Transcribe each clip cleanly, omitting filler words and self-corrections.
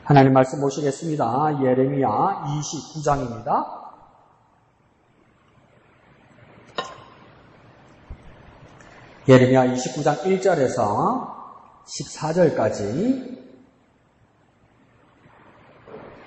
하나님 말씀 보시겠습니다. 예레미야 29장입니다. 예레미야 29장 1절에서 14절까지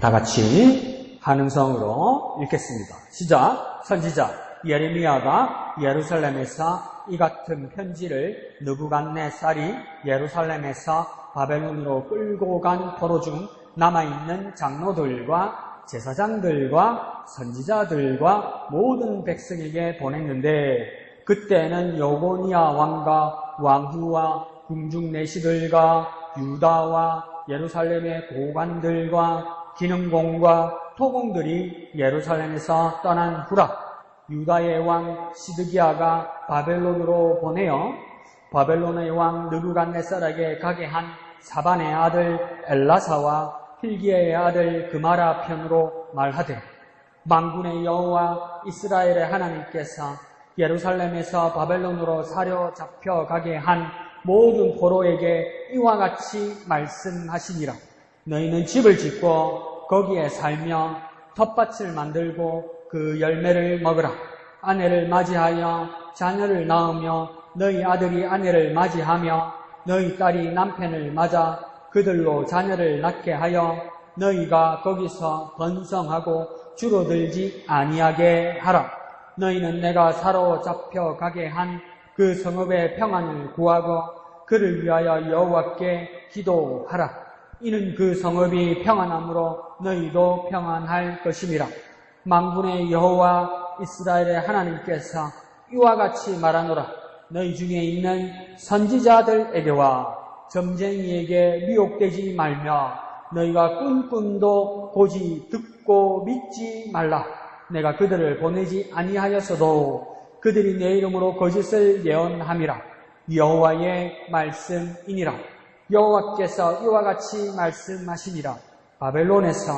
다 같이 한음성으로 읽겠습니다. 시작. 선지자 예레미야가 예루살렘에서 이 같은 편지를 느부갓네살이 예루살렘에서 바벨론으로 끌고 간 포로 중 남아있는 장로들과 제사장들과 선지자들과 모든 백성에게 보냈는데, 그때는 여고니아 왕과 왕후와 궁중 내시들과 유다와 예루살렘의 고관들과 기능공과 토공들이 예루살렘에서 떠난 후라 유다의 왕 시드기야가 바벨론으로 보내어 바벨론의 왕 느부갓네살에게 가게 한 사반의 아들 엘라사와 hil기야의 아들 그마라 편으로 말하되, 만군의 여호와 이스라엘의 하나님께서 예루살렘에서 바벨론으로 사로잡혀 가게 한 모든 포로에게 이와 같이 말씀하시니라. 너희는 집을 짓고 거기에 살며 텃밭을 만들고 그 열매를 먹으라. 아내를 맞이하여 자녀를 낳으며 너희 아들이 아내를 맞이하며 너희 딸이 남편을 맞아 그들로 자녀를 낳게 하여 너희가 거기서 번성하고 줄어들지 아니하게 하라. 너희는 내가 사로잡혀 가게 한 그 성읍의 평안을 구하고 그를 위하여 여호와께 기도하라. 이는 그 성읍이 평안함으로 너희도 평안할 것임이라. 만군의 여호와 이스라엘의 하나님께서 이와 같이 말하노라. 너희 중에 있는 선지자들에게와 점쟁이에게 미혹되지 말며 너희가 꿈꿈도 고지 듣고 믿지 말라. 내가 그들을 보내지 아니하였어도 그들이 내 이름으로 거짓을 예언함이라. 여호와의 말씀이니라. 여호와께서 이와 같이 말씀하시니라. 바벨론에서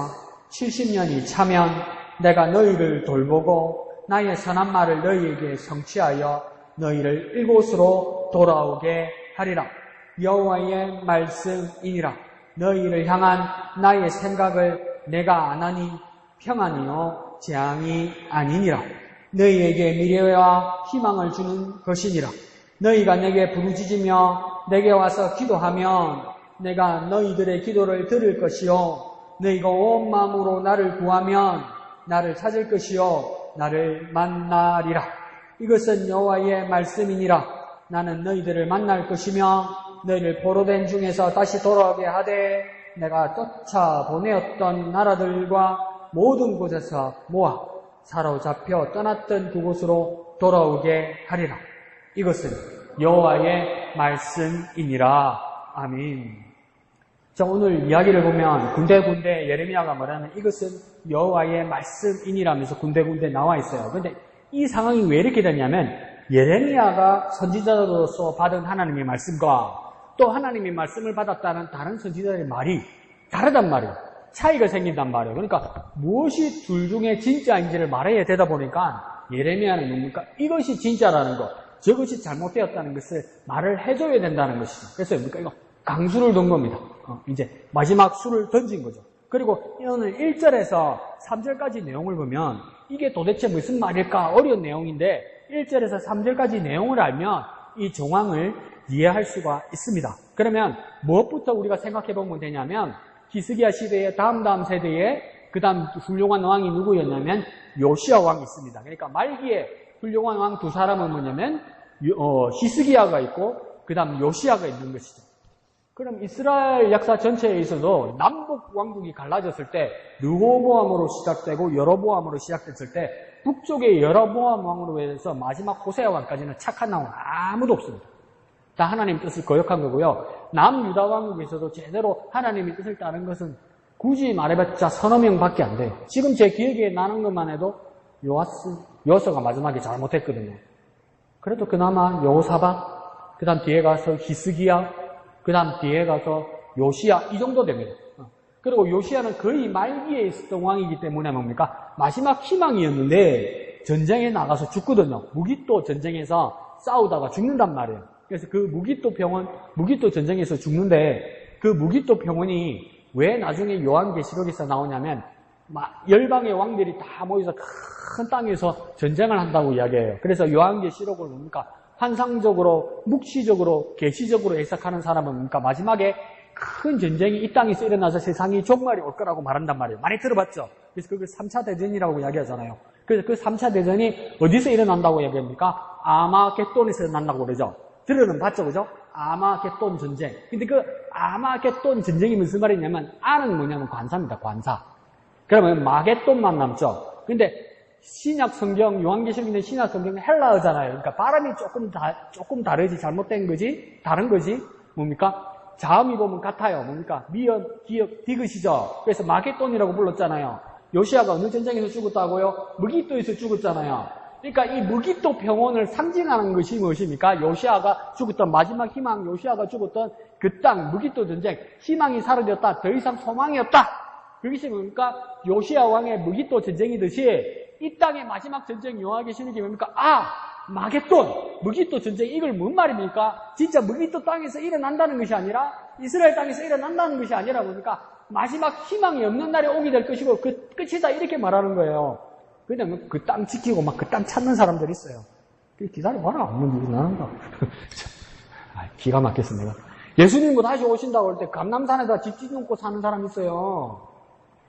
70년이 차면 내가 너희를 돌보고 나의 선한 말을 너희에게 성취하여 너희를 이곳으로 돌아오게 하리라. 여호와의 말씀이니라. 너희를 향한 나의 생각을 내가 아나니 평안이요 재앙이 아니니라. 너희에게 미래와 희망을 주는 것이니라. 너희가 내게 부르짖으며 내게 와서 기도하면 내가 너희들의 기도를 들을 것이요 너희가 온 마음으로 나를 구하면 나를 찾을 것이요 나를 만나리라. 이것은 여호와의 말씀이니라. 나는 너희들을 만날 것이며 너희를 포로된 중에서 다시 돌아오게 하되 내가 쫓아보내었던 나라들과 모든 곳에서 모아 사로잡혀 떠났던 그곳으로 돌아오게 하리라. 이것은 여호와의 말씀이니라. 아멘. 자, 오늘 이야기를 보면 군데군데 예레미야가 말하는 이것은 여호와의 말씀이니라면서 군데군데 나와 있어요. 그런데 이 상황이 왜 이렇게 되냐면 예레미야가 선지자로서 받은 하나님의 말씀과 또 하나님의 말씀을 받았다는 다른 선지자들의 말이 다르단 말이에요. 차이가 생긴단 말이에요. 그러니까 무엇이 둘 중에 진짜인지를 말해야 되다 보니까 예레미야는 뭡니까? 이것이 진짜라는 것, 저것이 잘못되었다는 것을 말을 해줘야 된다는 것이죠. 그래서 뭡니까? 이거 강수를 둔 겁니다. 이제 마지막 수를 던진 거죠. 그리고 오늘 1절에서 3절까지 내용을 보면 이게 도대체 무슨 말일까 어려운 내용인데 1절에서 3절까지 내용을 알면 이 정황을 이해할 수가 있습니다. 그러면 무엇부터 우리가 생각해 보면 되냐면 히스기야 시대의 다음 세대에 그 다음 훌륭한 왕이 누구였냐면 요시야 왕이 있습니다. 그러니까 말기에 훌륭한 왕 두 사람은 뭐냐면 히스기야가 있고 그 다음 요시야가 있는 것이죠. 그럼 이스라엘 역사 전체에 있어도 남북 왕국이 갈라졌을 때 르호보암으로 시작되고 여로보암으로 시작됐을 때 북쪽의 여로보암 왕으로 해서 마지막 호세아 왕까지는 착한 왕은 아무도 없습니다. 다 하나님 뜻을 거역한 거고요. 남유다 왕국에서도 제대로 하나님의 뜻을 따른 것은 굳이 말해봤자 서너 명밖에 안 돼요. 지금 제 기억에 나는 것만 해도 요아스가 마지막에 잘못했거든요. 그래도 그나마 여호사밧, 그 다음 뒤에 가서 히스기야, 그 다음 뒤에 가서 요시야, 이 정도 됩니다. 그리고 요시야는 거의 말기에 있었던 왕이기 때문에 뭡니까? 마지막 희망이었는데 전쟁에 나가서 죽거든요. 무기또 전쟁에서 싸우다가 죽는단 말이에요. 그래서 그 무기또 전쟁에서 죽는데 그 무기토 평원이 왜 나중에 요한계시록에서 나오냐면 열방의 왕들이 다 모여서 큰 땅에서 전쟁을 한다고 이야기해요. 그래서 요한계시록을 뭡니까? 환상적으로, 묵시적으로, 계시적으로 해석하는 사람은 뭡니까? 마지막에 큰 전쟁이 이 땅에서 일어나서 세상이 종말이 올 거라고 말한단 말이에요. 많이 들어봤죠? 그래서 그걸 3차 대전이라고 이야기하잖아요. 그래서 그 3차 대전이 어디서 일어난다고 이야기합니까? 아마겟돈에서 일어난다고 그러죠. 들어는 봤죠, 그죠? 아마겟돈 전쟁. 근데 그 아마겟돈 전쟁이 무슨 말이냐면, 아는 뭐냐면 관사입니다, 관사. 그러면 마겟돈만 남죠. 근데 신약 성경, 요한계시록에 있는 신약 성경은 헬라어잖아요. 그러니까 발음이 조금 다르지, 잘못된 거지, 다른 거지. 뭡니까? 자음이 보면 같아요. 뭡니까? 미연, 기역, 디귿이죠. 그래서 마겟돈이라고 불렀잖아요. 요시아가 어느 전쟁에서 죽었다고요? 무기토에서 죽었잖아요. 그러니까 이 무기토 평원을 상징하는 것이 무엇입니까? 요시아가 죽었던 마지막 희망, 요시아가 죽었던 그 땅, 무기토 전쟁, 희망이 사라졌다. 더 이상 소망이 없다. 그것이 뭡니까? 요시아 왕의 무기토 전쟁이듯이 이 땅의 마지막 전쟁 요한계시록이 뭡니까? 마겟돈, 무기토 전쟁, 이걸 뭔 말입니까? 진짜 무기토 땅에서 일어난다는 것이 아니라, 이스라엘 땅에서 일어난다는 것이 아니라 뭡니까? 마지막 희망이 없는 날이 오게 될 것이고, 그 끝이다, 이렇게 말하는 거예요. 그냥 그 땅 지키고 막 그 땅 찾는 사람들이 있어요. 기다려봐라, 없는 일이 나는가. 기가 막혔어, 내가. 예수님도 다시 오신다고 할 때 감람산에다 집 짓놓고 사는 사람 있어요.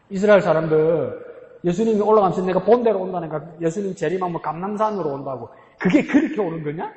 이스라엘 사람들. 예수님이 올라가면서 내가 본대로 온다니까 예수님 재림하면 감람산으로 온다고. 그게 그렇게 오는 거냐?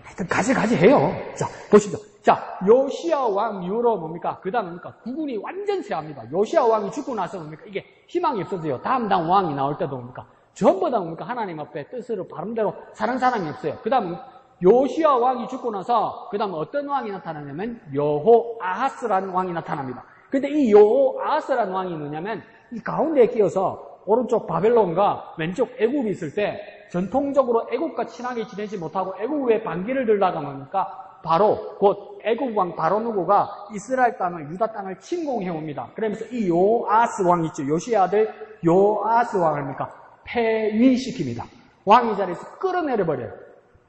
하여튼 가지 해요. 자, 보시죠. 자, 요시아 왕 이후로 뭡니까? 그 다음 뭡니까? 국군이 완전 쇠합니다. 요시아 왕이 죽고 나서 뭡니까? 이게 희망이 없어져요. 다음 왕이 나올 때도 뭡니까? 전부 다 뭡니까? 하나님 앞에 뜻으로 바른대로 사는 사람이 없어요. 그 다음 요시아 왕이 죽고 나서 그 다음 어떤 왕이 나타나냐면 여호아하스라는 왕이 나타납니다. 근데 이 여호아하스라는 왕이 뭐냐면 이 가운데에 끼어서 오른쪽 바벨론과 왼쪽 애굽이 있을 때 전통적으로 애굽과 친하게 지내지 못하고 애굽에 반기를 들다가 뭡니까? 바로 곧 애굽 왕 바로누고가 이스라엘 땅을 유다 땅을 침공해 옵니다. 그러면서 이 여호아하스 왕 있죠. 요시아 아들 여호아하스 왕을 뭡니까? 폐위시킵니다. 왕의 자리에서 끌어내려 버려요.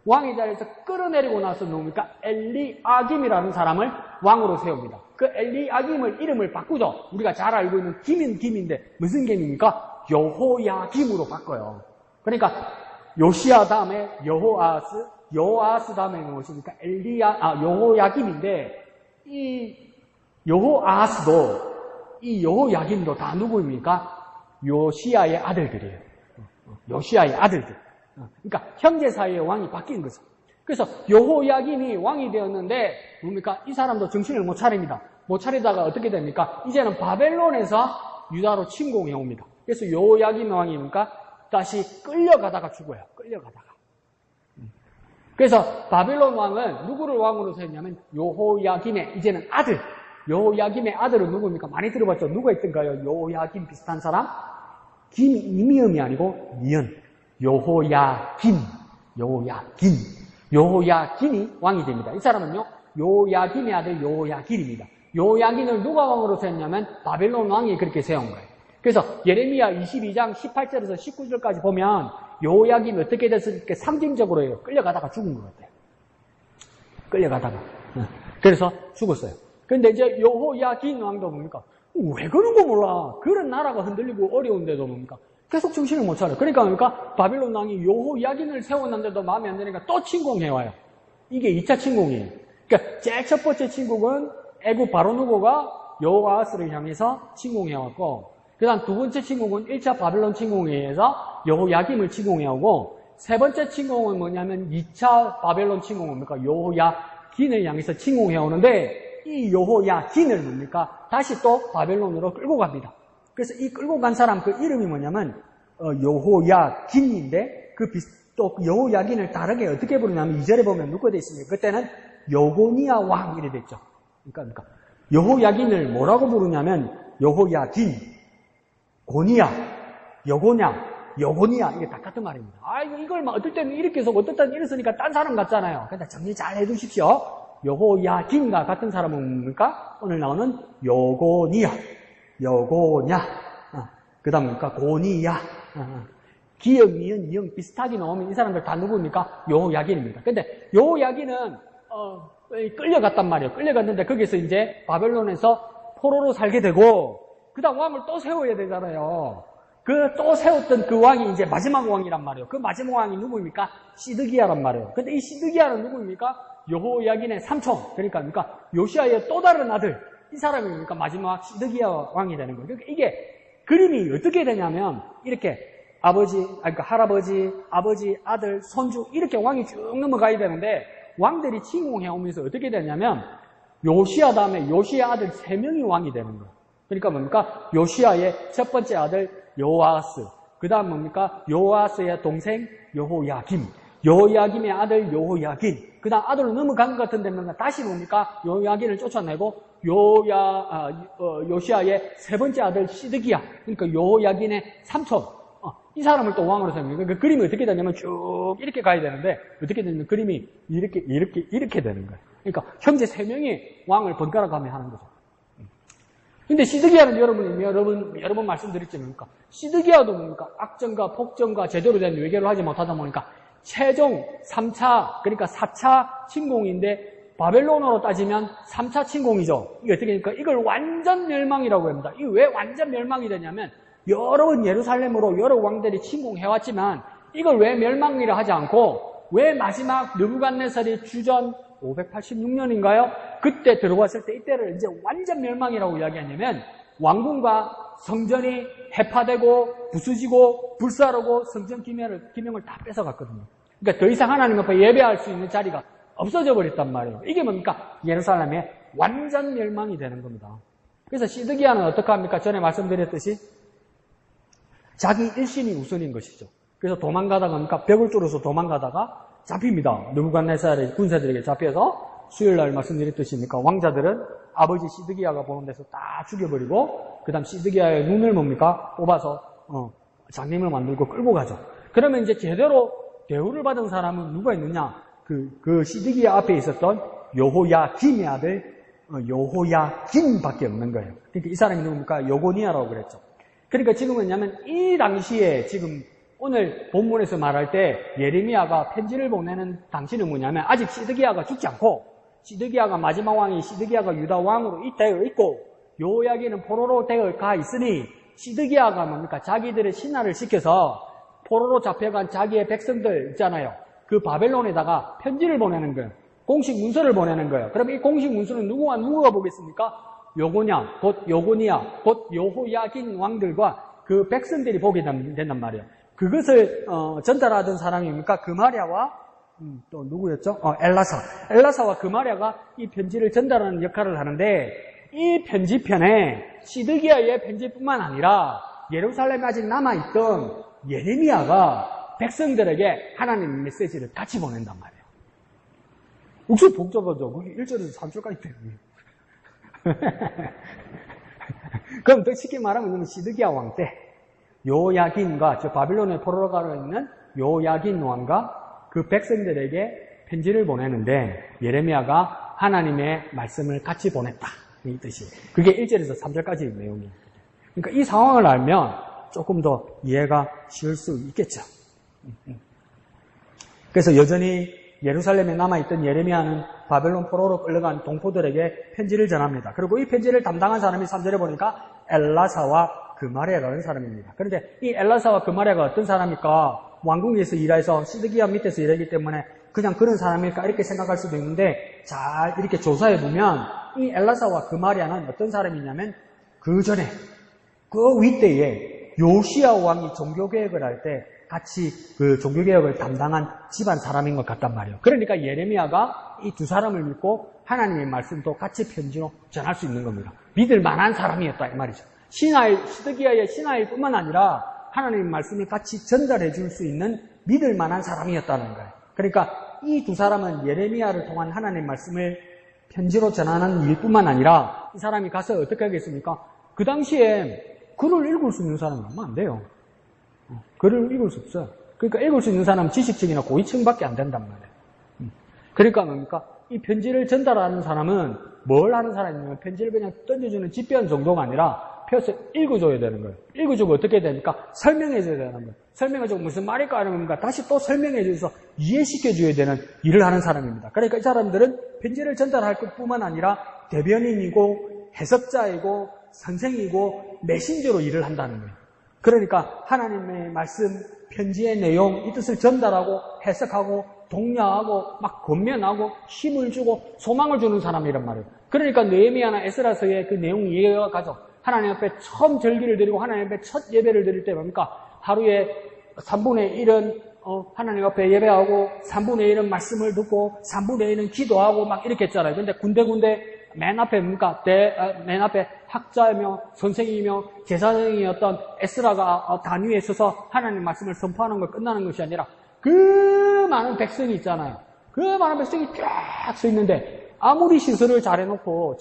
왕의 자리에서 끌어내리고 나서 뭡니까? 엘리아김이라는 사람을 왕으로 세웁니다. 그 엘리아김을 이름을 바꾸죠. 우리가 잘 알고 있는 김인데 무슨 김입니까? 여호야김으로 바꿔요. 그러니까 요시아 다음에 여호아하스 다음에 무엇입니까? 여호야김인데 이 여호아하스도 이 여호야김도 다 누구입니까? 요시아의 아들들이에요. 요시아의 아들들. 그러니까 형제 사이의 왕이 바뀐 거죠. 그래서 여호야김이 왕이 되었는데 뭡니까? 이 사람도 정신을 못 차립니다. 못 차리다가 어떻게 됩니까? 이제는 바벨론에서 유다로 침공해 옵니다. 그래서 여호야김 왕이 뭡니까? 다시 끌려가다가 죽어요. 끌려가다가. 그래서 바벨론 왕은 누구를 왕으로 세웠냐면 여호야김의 이제는 아들. 여호야김의 아들은 누구입니까? 많이 들어봤죠? 누가 있던가요? 여호야김 비슷한 사람? 김이미음이 아니고 미연. 여호야김이 왕이 됩니다. 이 사람은요, 요야김의 아들 요야길입니다. 요야길을 누가 왕으로 세웠냐면 바벨론 왕이 그렇게 세운 거예요. 그래서 예레미야 22장 18절에서 19절까지 보면 요야김이 어떻게 됐을까 상징적으로 해요. 끌려가다가 죽은 것 같아요. 끌려가다가. 그래서 죽었어요. 근데 이제 여호야김 왕도 뭡니까? 왜 그런 거 몰라. 그런 나라가 흔들리고 어려운데도 뭡니까? 계속 정신을 못 차려. 그러니까 뭡니까? 바빌론 왕이 여호야긴을 세웠는데도 마음에 안 드니까 또 침공해와요. 이게 2차 침공이에요. 그러니까 제일 첫 번째 침공은 애굽 바로누고가 여호아하스를 향해서 침공해왔고, 그 다음 두 번째 침공은 1차 바빌론 침공에 의해서 여호야김을 침공해오고, 세 번째 침공은 뭐냐면 2차 바벨론 침공은 뭡니까? 여호야긴을 향해서 침공해오는데, 이 여호야긴을 뭡니까? 다시 또 바벨론으로 끌고 갑니다. 그래서 이 끌고 간 사람 그 이름이 뭐냐면 여호야긴인데 또 여호야긴을 다르게 어떻게 부르냐면 2절에 보면 누가 돼 있습니까? 그때는 여고니아 왕 이래 됐죠. 그러니까 여호야긴을 뭐라고 부르냐면 여호야긴, 고니아, 여고니아 이게 다 같은 말입니다. 이걸 막 어떨 때는 이렇게 해서 어떨 때는 이렇게 쓰니까 딴 사람 같잖아요. 그러니까 정리 잘 해두십시오. 여호야긴과 같은 사람은 뭡니까? 오늘 나오는 여고냐, 그 다음 뭡니까? 고니야. 기역, 미연, 이응 비슷하게 나오면 이 사람들 다 누구입니까? 여호야긴입니다. 근데 여호야긴은 끌려갔단 말이에요. 끌려갔는데 거기서 이제 바벨론에서 포로로 살게 되고 그 다음 왕을 또 세워야 되잖아요. 그 또 세웠던 그 왕이 이제 마지막 왕이란 말이에요. 그 마지막 왕이 누구입니까? 시드기야란 말이에요. 근데 이 시드기야는 누구입니까? 여호야긴의 삼촌. 그러니까 요시아의 또 다른 아들. 이 사람이니까 마지막 시드기야 왕이 되는 거예요. 그러니까 이게 그림이 어떻게 되냐면 이렇게 그러니까 할아버지, 아버지, 아들, 손주 이렇게 왕이 쭉 넘어가야 되는데 왕들이 침공해 오면서 어떻게 되냐면 요시아 다음에 요시아 아들 3명이 왕이 되는 거예요. 그러니까 뭡니까? 요시아의 첫 번째 아들 요아스, 그 다음 뭡니까? 요아스의 동생 여호야김, 여호야김의 아들 여호야긴, 그 다음 아들로 넘어간 것 같은데 다시 뭡니까? 여호야긴을 쫓아내고 요시아의 세 번째 아들 시드기야, 그러니까 여호야긴의 삼촌, 이 사람을 또 왕으로 세웁니다. 그러니까 그림이 어떻게 되냐면 쭉 이렇게 가야 되는데 어떻게 되냐면 그림이 이렇게 되는 거예요. 그러니까 형제 3명이 왕을 번갈아 가며 하는 거죠. 근데 시드기야는 여러 번 말씀드렸지 뭡니까? 시드기야도 뭡니까? 악정과 폭정과 제대로 된 외교를 하지 못하다 보니까 최종 3차, 그러니까 4차 침공인데 바벨론으로 따지면 3차 침공이죠. 이게 어떻게 되니까 이걸 완전 멸망이라고 합니다. 이게 왜 완전 멸망이 되냐면 여러 번 예루살렘으로 여러 왕들이 침공해왔지만 이걸 왜 멸망이라 하지 않고 왜 마지막 느부갓네살이 주전 586년인가요? 그때 들어왔을 때 이때를 이제 완전 멸망이라고 이야기하냐면 왕궁과 성전이 해파되고 부수지고 불사르고 성전 기명을 다 뺏어갔거든요. 그러니까 더 이상 하나님 앞에 예배할 수 있는 자리가 없어져 버렸단 말이에요. 이게 뭡니까? 예루살렘의 완전 멸망이 되는 겁니다. 그래서 시드기야는 어떻게 합니까? 전에 말씀드렸듯이 자기 일신이 우선인 것이죠. 그래서 도망가다가 뭡니까? 벽을 뚫어서 도망가다가 잡힙니다. 느부갓네살의 군사들에게 잡혀서 수요일날 말씀드렸듯이 왕자들은 아버지 시드기야가 보는 데서 다 죽여버리고 그 다음 시드기야의 눈을 뭡니까? 뽑아서 장님을 만들고 끌고 가죠. 그러면 이제 제대로 대우를 받은 사람은 누가 있느냐? 그 시드기야 앞에 있었던 여호야김의 아들 여호야긴밖에 없는 거예요. 그러니까 이 사람이 누굽니까? 여고니아라고 그랬죠. 그러니까 지금 뭐냐면 이 당시에 지금 오늘 본문에서 말할 때 예레미야가 편지를 보내는 당시는 뭐냐면 아직 시드기야가 죽지 않고 시드기야가 마지막 왕이 시드기야가 유다 왕으로 되어 있고 여호야긴은 포로로 되어 가 있으니 시드기야가 뭡니까? 자기들의 신하를 시켜서 포로로 잡혀간 자기의 백성들 있잖아요. 그 바벨론에다가 편지를 보내는 거예요. 공식 문서를 보내는 거예요. 그럼 이 공식 문서는 누구가 보겠습니까? 요고냐, 곧 요고니아, 곧 여호야긴 왕들과 그 백성들이 보게 된단 말이에요. 그것을 전달하던 사람입니까? 그마랴와 또 누구였죠? 엘라사와 그마랴가 이 편지를 전달하는 역할을 하는데 이 편지편에 시드기야의 편지뿐만 아니라 예루살렘에 아직 남아있던 예레미야가 백성들에게 하나님의 메시지를 같이 보낸단 말이에요. 혹시 복잡하죠? 그게 1절에서 3절까지 되는 그럼 더 쉽게 말하면 시드기야 왕 때 요야긴과 바빌론의 포로로 가고 있는 요야긴 왕과 그 백성들에게 편지를 보내는데 예레미야가 하나님의 말씀을 같이 보냈다. 이 뜻이. 그게 1절에서 3절까지의 내용이에요. 그러니까 이 상황을 알면 조금 더 이해가 쉬울 수 있겠죠. 그래서 여전히 예루살렘에 남아있던 예레미야는 바벨론 포로로 끌려간 동포들에게 편지를 전합니다. 그리고 이 편지를 담당한 사람이 3절에 보니까 엘라사와 그마랴라는 사람입니다. 그런데 이 엘라사와 그마랴가 어떤 사람일까? 왕궁에서 일해서 시드기야 밑에서 일하기 때문에 그냥 그런 사람일까? 이렇게 생각할 수도 있는데 잘 이렇게 조사해보면 이 엘라사와 그마랴는 어떤 사람이냐면 그 전에 그 윗대에 요시야 왕이 종교개혁을 할 때 같이 그 종교개혁을 담당한 집안 사람인 것 같단 말이에요. 그러니까 예레미야가 이 두 사람을 믿고 하나님의 말씀도 같이 편지로 전할 수 있는 겁니다. 믿을 만한 사람이었다 이 말이죠. 시드기야의 신하일 뿐만 아니라 하나님의 말씀을 같이 전달해 줄 수 있는 믿을 만한 사람이었다는 거예요. 그러니까 이 두 사람은 예레미야를 통한 하나님의 말씀을 편지로 전하는 일뿐만 아니라 이 사람이 가서 어떻게 하겠습니까? 그 당시에 글을 읽을 수 있는 사람이 얼마 안 돼요. 글을 읽을 수 없어요. 그러니까 읽을 수 있는 사람은 지식층이나 고위층밖에 안 된단 말이에요. 그러니까 뭡니까? 이 편지를 전달하는 사람은 뭘 하는 사람이냐면 편지를 그냥 던져주는 집변 정도가 아니라 펴서 읽어줘야 되는 거예요. 읽어주고 어떻게 됩니까? 설명해줘야 되는 거예요. 설명해주고 무슨 말일까 하는 건가 다시 또 설명해줘서 이해시켜줘야 되는 일을 하는 사람입니다. 그러니까 이 사람들은 편지를 전달할 것뿐만 아니라 대변인이고 해석자이고 선생이고 메신저로 일을 한다는 거예요. 그러니까 하나님의 말씀, 편지의 내용, 이 뜻을 전달하고 해석하고 독려하고 막 권면하고 힘을 주고 소망을 주는 사람이란 말이에요. 그러니까 느헤미야나 에스라서의 그 내용 이해가 가죠. 하나님 앞에 처음 절기를 드리고 하나님 앞에 첫 예배를 드릴 때 뭡니까? 하루에 3분의 1은 하나님 앞에 예배하고 3분의 1은 말씀을 듣고 3분의 1은 기도하고 막 이렇게 했잖아요. 근데 군데군데 맨 앞에 뭡니까? 맨 앞에 학자이며 선생이며 제사장이었던 에스라가 단위에 서서 하나님 말씀을 선포하는 걸 끝나는 것이 아니라 그 많은 백성이 있잖아요. 그 많은 백성이 쫙 서 있는데 아무리 시설을 잘 해놓고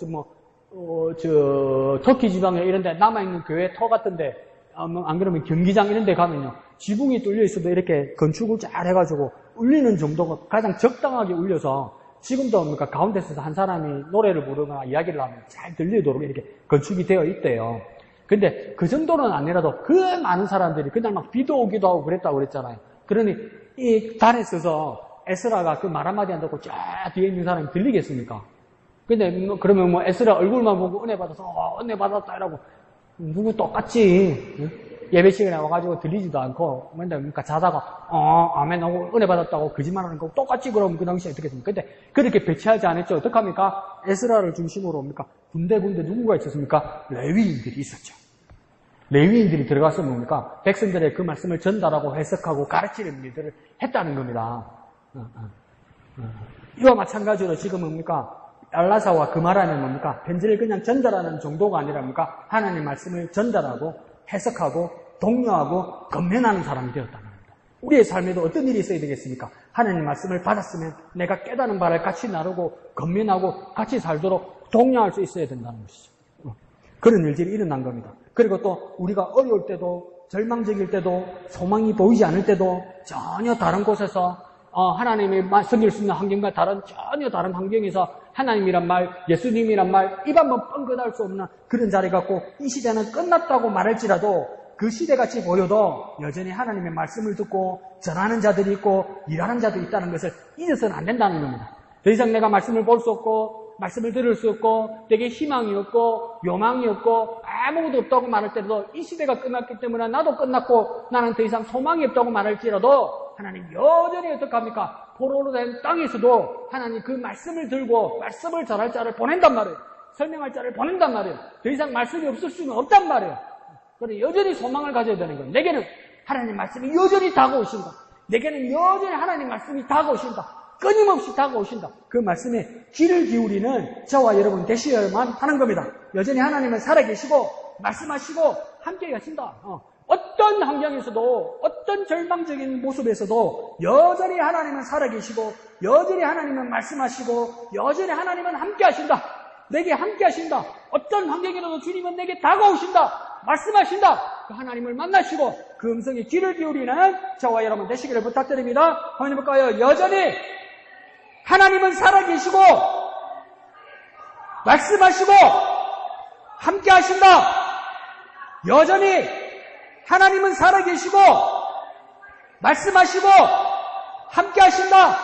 터키 지방에 이런 데 남아있는 교회 터 같은데 안 그러면 경기장 이런 데 가면요. 지붕이 뚫려 있어도 이렇게 건축을 잘 해가지고 울리는 정도가 가장 적당하게 울려서 지금도 그러니까 가운데서 한 사람이 노래를 부르거나 이야기를 하면 잘 들리도록 이렇게 건축이 되어 있대요. 근데 그 정도는 아니라도 그 많은 사람들이 그날 막 비도 오기도 하고 그랬다고 그랬잖아요. 그러니 이 단에 서서 에스라가 그 말 한마디 안 듣고 쫙 뒤에 있는 사람이 들리겠습니까? 근데 그러면 뭐 에스라 얼굴만 보고 은혜 받아서 은혜 받았다 이라고 누구 똑같지 예배 시간에 와가지고 들리지도 않고 맨날 그러니까 자다가 아멘 하고 은혜 받았다고 거짓말하는 거 똑같지 그럼 그 당시에 어떻게 했습니까? 근데 그렇게 배치하지 않았죠. 어떡합니까? 에스라를 중심으로 뭡니까? 군데군데 누구가 있었습니까? 레위인들이 있었죠. 레위인들이 들어가서 뭡니까? 백성들의 그 말씀을 전달하고 해석하고 가르치는 일들을 했다는 겁니다. 이와 마찬가지로 지금 뭡니까? 엘라사와 그마라는 뭡니까? 편지를 그냥 전달하는 정도가 아니라 뭡니까? 하나님 말씀을 전달하고 해석하고 독려하고 건면하는 사람이 되었다는 겁니다. 우리의 삶에도 어떤 일이 있어야 되겠습니까? 하나님 말씀을 받았으면 내가 깨닫는 바를 같이 나누고 건면하고 같이 살도록 독려할 수 있어야 된다는 것이죠. 그런 일들이 일어난 겁니다. 그리고 또 우리가 어려울 때도 절망적일 때도 소망이 보이지 않을 때도 전혀 다른 곳에서 하나님의 섬길 수 있는 환경과 전혀 다른 환경에서 하나님이란 말, 예수님이란 말, 입 한번 뻥긋할 수 없는 그런 자리 갖고 이 시대는 끝났다고 말할지라도 그 시대같이 보여도 여전히 하나님의 말씀을 듣고 전하는 자들이 있고 일하는 자들이 있다는 것을 잊어서는 안 된다는 겁니다. 더 이상 내가 말씀을 볼 수 없고 말씀을 들을 수 없고 내게 희망이 없고 요망이 없고 아무것도 없다고 말할 때도 이 시대가 끝났기 때문에 나도 끝났고 나는 더 이상 소망이 없다고 말할지라도 하나님 여전히 어떡합니까? 포로로 된 땅에서도 하나님 그 말씀을 들고 말씀을 전할 자를 보낸단 말이에요. 설명할 자를 보낸단 말이에요. 더 이상 말씀이 없을 수는 없단 말이에요. 그런데 여전히 소망을 가져야 되는 거예요. 내게는 하나님 말씀이 여전히 다가오신다. 내게는 여전히 하나님 말씀이 다가오신다. 끊임없이 다가오신다. 그 말씀에 귀를 기울이는 저와 여러분 되셔야만 하는 겁니다. 여전히 하나님은 살아계시고 말씀하시고 함께 계신다. 어떤 환경에서도 어떤 절망적인 모습에서도 여전히 하나님은 살아계시고 여전히 하나님은 말씀하시고 여전히 하나님은 함께 하신다. 내게 함께 하신다. 어떤 환경이라도 주님은 내게 다가오신다. 말씀하신다. 그 하나님을 만나시고 그 음성에 귀를 기울이는 저와 여러분 되시기를 부탁드립니다. 한번 해볼까요? 여전히 하나님은 살아계시고 말씀하시고 함께 하신다. 여전히 하나님은 살아계시고 말씀하시고 함께 하신다.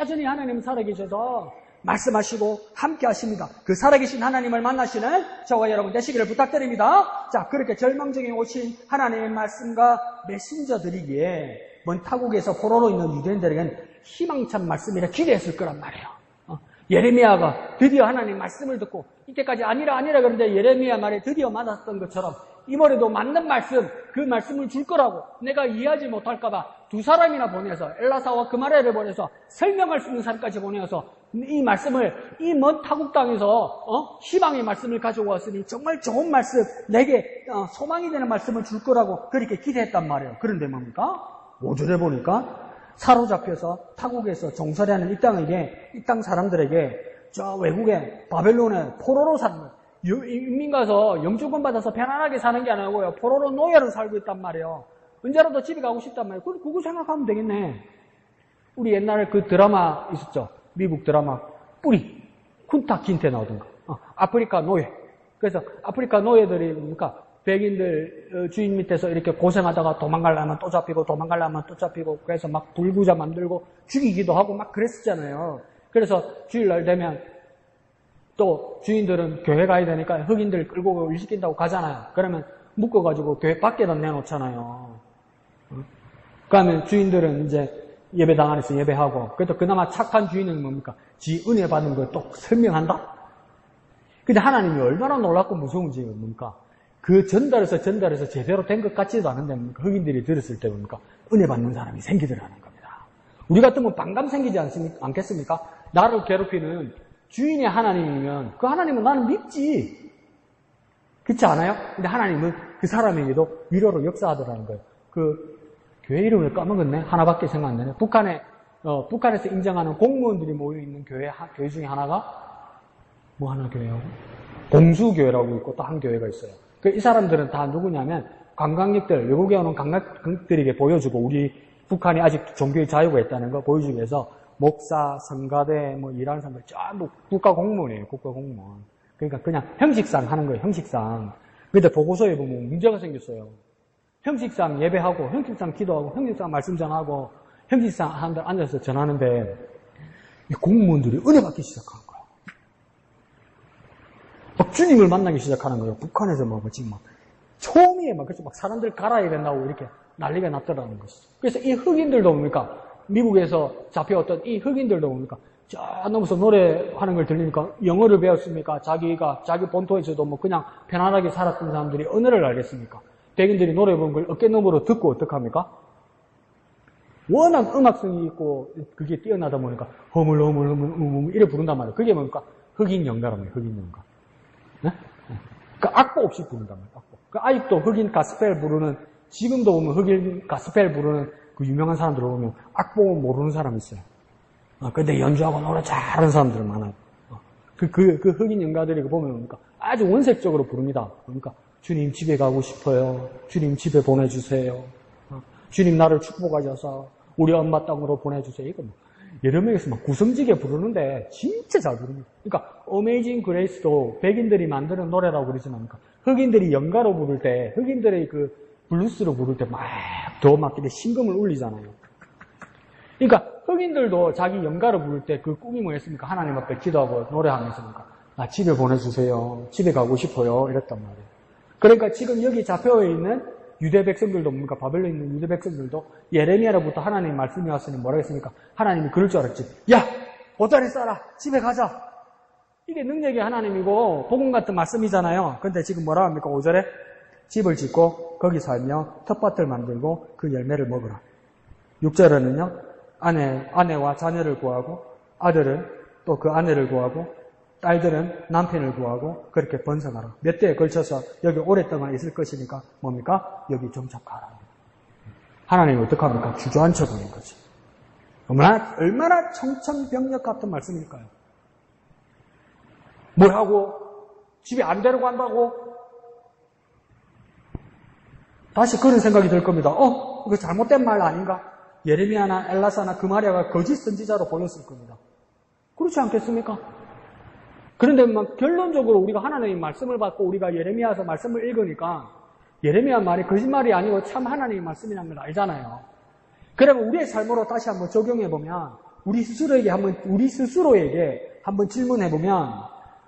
여전히 하나님은 살아계셔서 말씀하시고 함께 하십니다. 그 살아계신 하나님을 만나시는 저와 여러분 되시기를 부탁드립니다. 자, 그렇게 절망적인 오신 하나님의 말씀과 메신저들이기에 먼 타국에서 포로로 있는 유대인들에게는 희망찬 말씀이라 기대했을 거란 말이에요. 예레미야가 드디어 하나님 말씀을 듣고 이때까지 아니라 그런데 예레미야 말에 드디어 맞았던 것처럼 이번에도 맞는 말씀, 그 말씀을 줄 거라고 내가 이해하지 못할까봐 두 사람이나 보내서 엘라사와 그마레를 보내서 설명할 수 있는 사람까지 보내서 이 말씀을 이 먼 타국 땅에서 희망의 말씀을 가지고 왔으니 정말 좋은 말씀, 내게 소망이 되는 말씀을 줄 거라고 그렇게 기대했단 말이에요. 그런데 뭡니까? 5절에 보니까 사로잡혀서 타국에서 종살이하는 이 땅 사람들에게 저 외국에 바벨론에 포로로 사는 거예요. 인민 가서 영주권 받아서 편안하게 사는 게 아니고요. 포로로 노예로 살고 있단 말이에요. 언제라도 집에 가고 싶단 말이에요. 그거 생각하면 되겠네. 우리 옛날에 그 드라마 있었죠. 미국 드라마 뿌리. 훈타 킨테 나오던가. 아프리카 노예. 그래서 아프리카 노예들이 뭡니까? 백인들 주인 밑에서 이렇게 고생하다가 도망가려면 또 잡히고 도망가려면 또 잡히고 그래서 막 불구자 만들고 죽이기도 하고 막 그랬었잖아요. 그래서 주일날 되면 또 주인들은 교회 가야 되니까 흑인들 끌고 일 시킨다고 가잖아요. 그러면 묶어가지고 교회 밖에다 내놓잖아요. 그러면 주인들은 이제 예배당 안에서 예배하고 그래도 그나마 착한 주인은 뭡니까? 지 은혜 받는 걸 또 설명한다? 근데 하나님이 얼마나 놀랍고 무서운지 뭡니까? 그 전달에서 제대로 된 것 같지도 않은데 흑인들이 들었을 때 뭡니까? 은혜 받는 사람이 생기더라는 겁니다. 우리 같으면 반감 생기지 않겠습니까? 나를 괴롭히는 주인의 하나님이면 그 하나님은 나는 믿지. 그렇지 않아요? 근데 하나님은 그 사람에게도 위로로 역사하더라는 거예요. 그 교회 이름을 까먹었네. 하나밖에 생각 안 나네. 북한에서 인정하는 공무원들이 모여있는 교회 중에 하나가 뭐 하나 교회요? 공수교회라고 있고 또 한 교회가 있어요. 이 사람들은 다 누구냐면 관광객들, 외국에 오는 관광객들에게 보여주고 우리 북한이 아직 종교의 자유가 있다는 거 보여주기 위해서 목사, 성가대, 뭐 일하는 사람들 전부 국가공무원이에요. 국가공무원. 그러니까 그냥 형식상 하는 거예요. 형식상. 근데 보고서에 보면 문제가 생겼어요. 형식상 예배하고 형식상 기도하고 형식상 말씀 전하고 형식상 사람들 앉아서 전하는데 이 공무원들이 은혜 받기 시작한 거예요. 막 주님을 만나기 시작하는 거예요. 북한에서 지금 처음에 그래서 사람들 갈아야 된다고 이렇게 난리가 났더라는 것이죠. 그래서 이 흑인들도 뭡니까? 미국에서 잡혀왔던 이 흑인들도 뭡니까? 저 넘어서 노래하는 걸 들리니까 영어를 배웠습니까? 자기 본토에서도 그냥 편안하게 살았던 사람들이 언어를 알겠습니까? 백인들이 노래 부르는 걸 어깨너머로 듣고 어떡합니까? 워낙 음악성이 있고 그게 뛰어나다 보니까 허물 이래 부른단 말이에요. 그게 뭡니까? 흑인 연가랍니다. 흑인 연가. 네? 그 악보 없이 부른단 말이에요. 악보. 그 아직도 흑인 가스펠 부르는 지금도 보면 흑인 가스펠 부르는 그 유명한 사람들 보면 악보 모르는 사람 있어요. 근데 연주하고 노래 잘하는 사람들 많아요. 그 흑인 연가들이 보면 뭡니까? 아주 원색적으로 부릅니다. 그러니까 주님 집에 가고 싶어요. 주님 집에 보내주세요. 주님 나를 축복하셔서 우리 엄마 땅으로 보내주세요. 이거 여러 명에서 구성지게 부르는데 진짜 잘 부릅니다. 그러니까 어메이징 그레이스도 백인들이 만드는 노래라고 그러지 않습니까? 흑인들이 연가로 부를 때, 흑인들의 그 블루스로 부를 때 더 막 신금을 울리잖아요. 그러니까 흑인들도 자기 연가로 부를 때 그 꿈이 뭐였습니까? 하나님 앞에 기도하고 노래하면서 나 집에 보내주세요. 집에 가고 싶어요. 이랬단 말이에요. 그러니까 지금 여기 잡혀 있는 유대 백성들도 뭡니까? 바벨론에 있는 유대 백성들도 예레미야로부터 하나님 말씀이 왔으니 뭐라 했습니까? 하나님이 그럴 줄 알았지. 야! 보따리 싸라! 집에 가자! 이게 능력의 하나님이고 복음 같은 말씀이잖아요. 근데 지금 뭐라 합니까? 5절에 집을 짓고 거기 살며 텃밭을 만들고 그 열매를 먹으라. 6절에는요. 아내와 자녀를 구하고 아들은 또 그 아내를 구하고 딸들은 남편을 구하고 그렇게 번성하라. 몇 대에 걸쳐서 여기 오랫동안 있을 것이니까 뭡니까? 여기 정착하라. 하나님이 어떡합니까? 주저앉혀 버린 거지. 얼마나 청천벽력 같은 말씀일까요? 뭘 하고? 집에 안 데리고 간다고? 다시 그런 생각이 들 겁니다. 이거 잘못된 말 아닌가? 예레미야나 엘라사나 그마리아가 거짓 선지자로 보였을 겁니다. 그렇지 않겠습니까? 그런데 결론적으로 우리가 하나님의 말씀을 받고 우리가 예레미야서 말씀을 읽으니까 예레미야 말이 거짓말이 아니고 참 하나님의 말씀이라는 걸 알잖아요. 그러면 우리의 삶으로 다시 한번 적용해보면 우리 스스로에게 한번 질문해보면